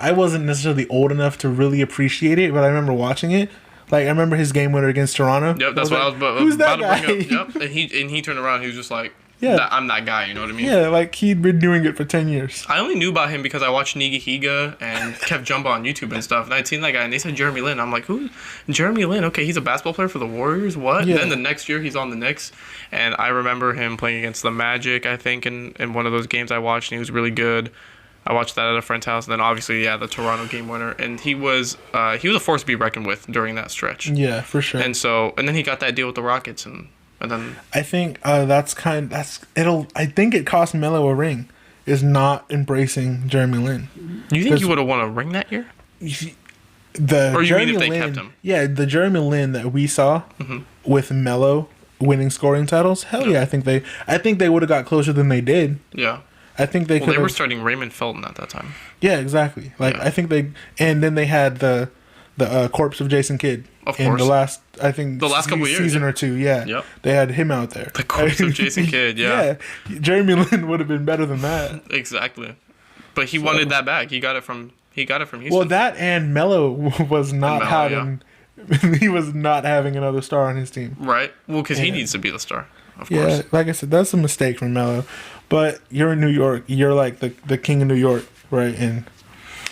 I wasn't necessarily old enough to really appreciate it, but I remember watching it. Like, I remember his game winner against Toronto. Yep, that's what I was about to bring up. Yep, and he turned around. He was just like, I'm that guy, you know what I mean? Yeah, like, he'd been doing it for 10 years. I only knew about him because I watched Niga Higa and Kev Jumba on YouTube and stuff, and I'd seen that guy, and they said Jeremy Lin. I'm like, who? Jeremy Lin? Okay, he's a basketball player for the Warriors? What? Yeah. Then the next year, he's on the Knicks, and I remember him playing against the Magic, I think, in one of those games I watched, and he was really good. I watched that at a friend's house, and then obviously, the Toronto game winner, and he was a force to be reckoned with during that stretch. Yeah, for sure. And then he got that deal with the Rockets, and then I think I think it cost Melo a ring, is not embracing Jeremy Lin. You think he would have won a ring that year? Or you mean if they kept him? Yeah, the Jeremy Lin that we saw with Melo winning scoring titles. Hell yeah, I think they would have got closer than they did. Yeah. I think they could. They were starting Raymond Felton at that time. Yeah, exactly. I think and then they had the corpse of Jason Kidd. Of in course. The last couple years, season or two. Yeah. Yep. They had him out there. The corpse of Jason Kidd. Yeah. Yeah. Jeremy Lin would have been better than that. Exactly. But he wanted that back. He got it from Houston. Well, that and Melo was not having. He was not having another star on his team. Right. Well, because he needs to be the star. Of course. Yeah, like I said, that's a mistake from Melo. But you're in New York. You're like the king of New York, right? And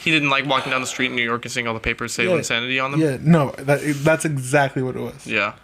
he didn't like walking down the street in New York and seeing all the papers say insanity on them. Yeah, no, that's exactly what it was. Yeah.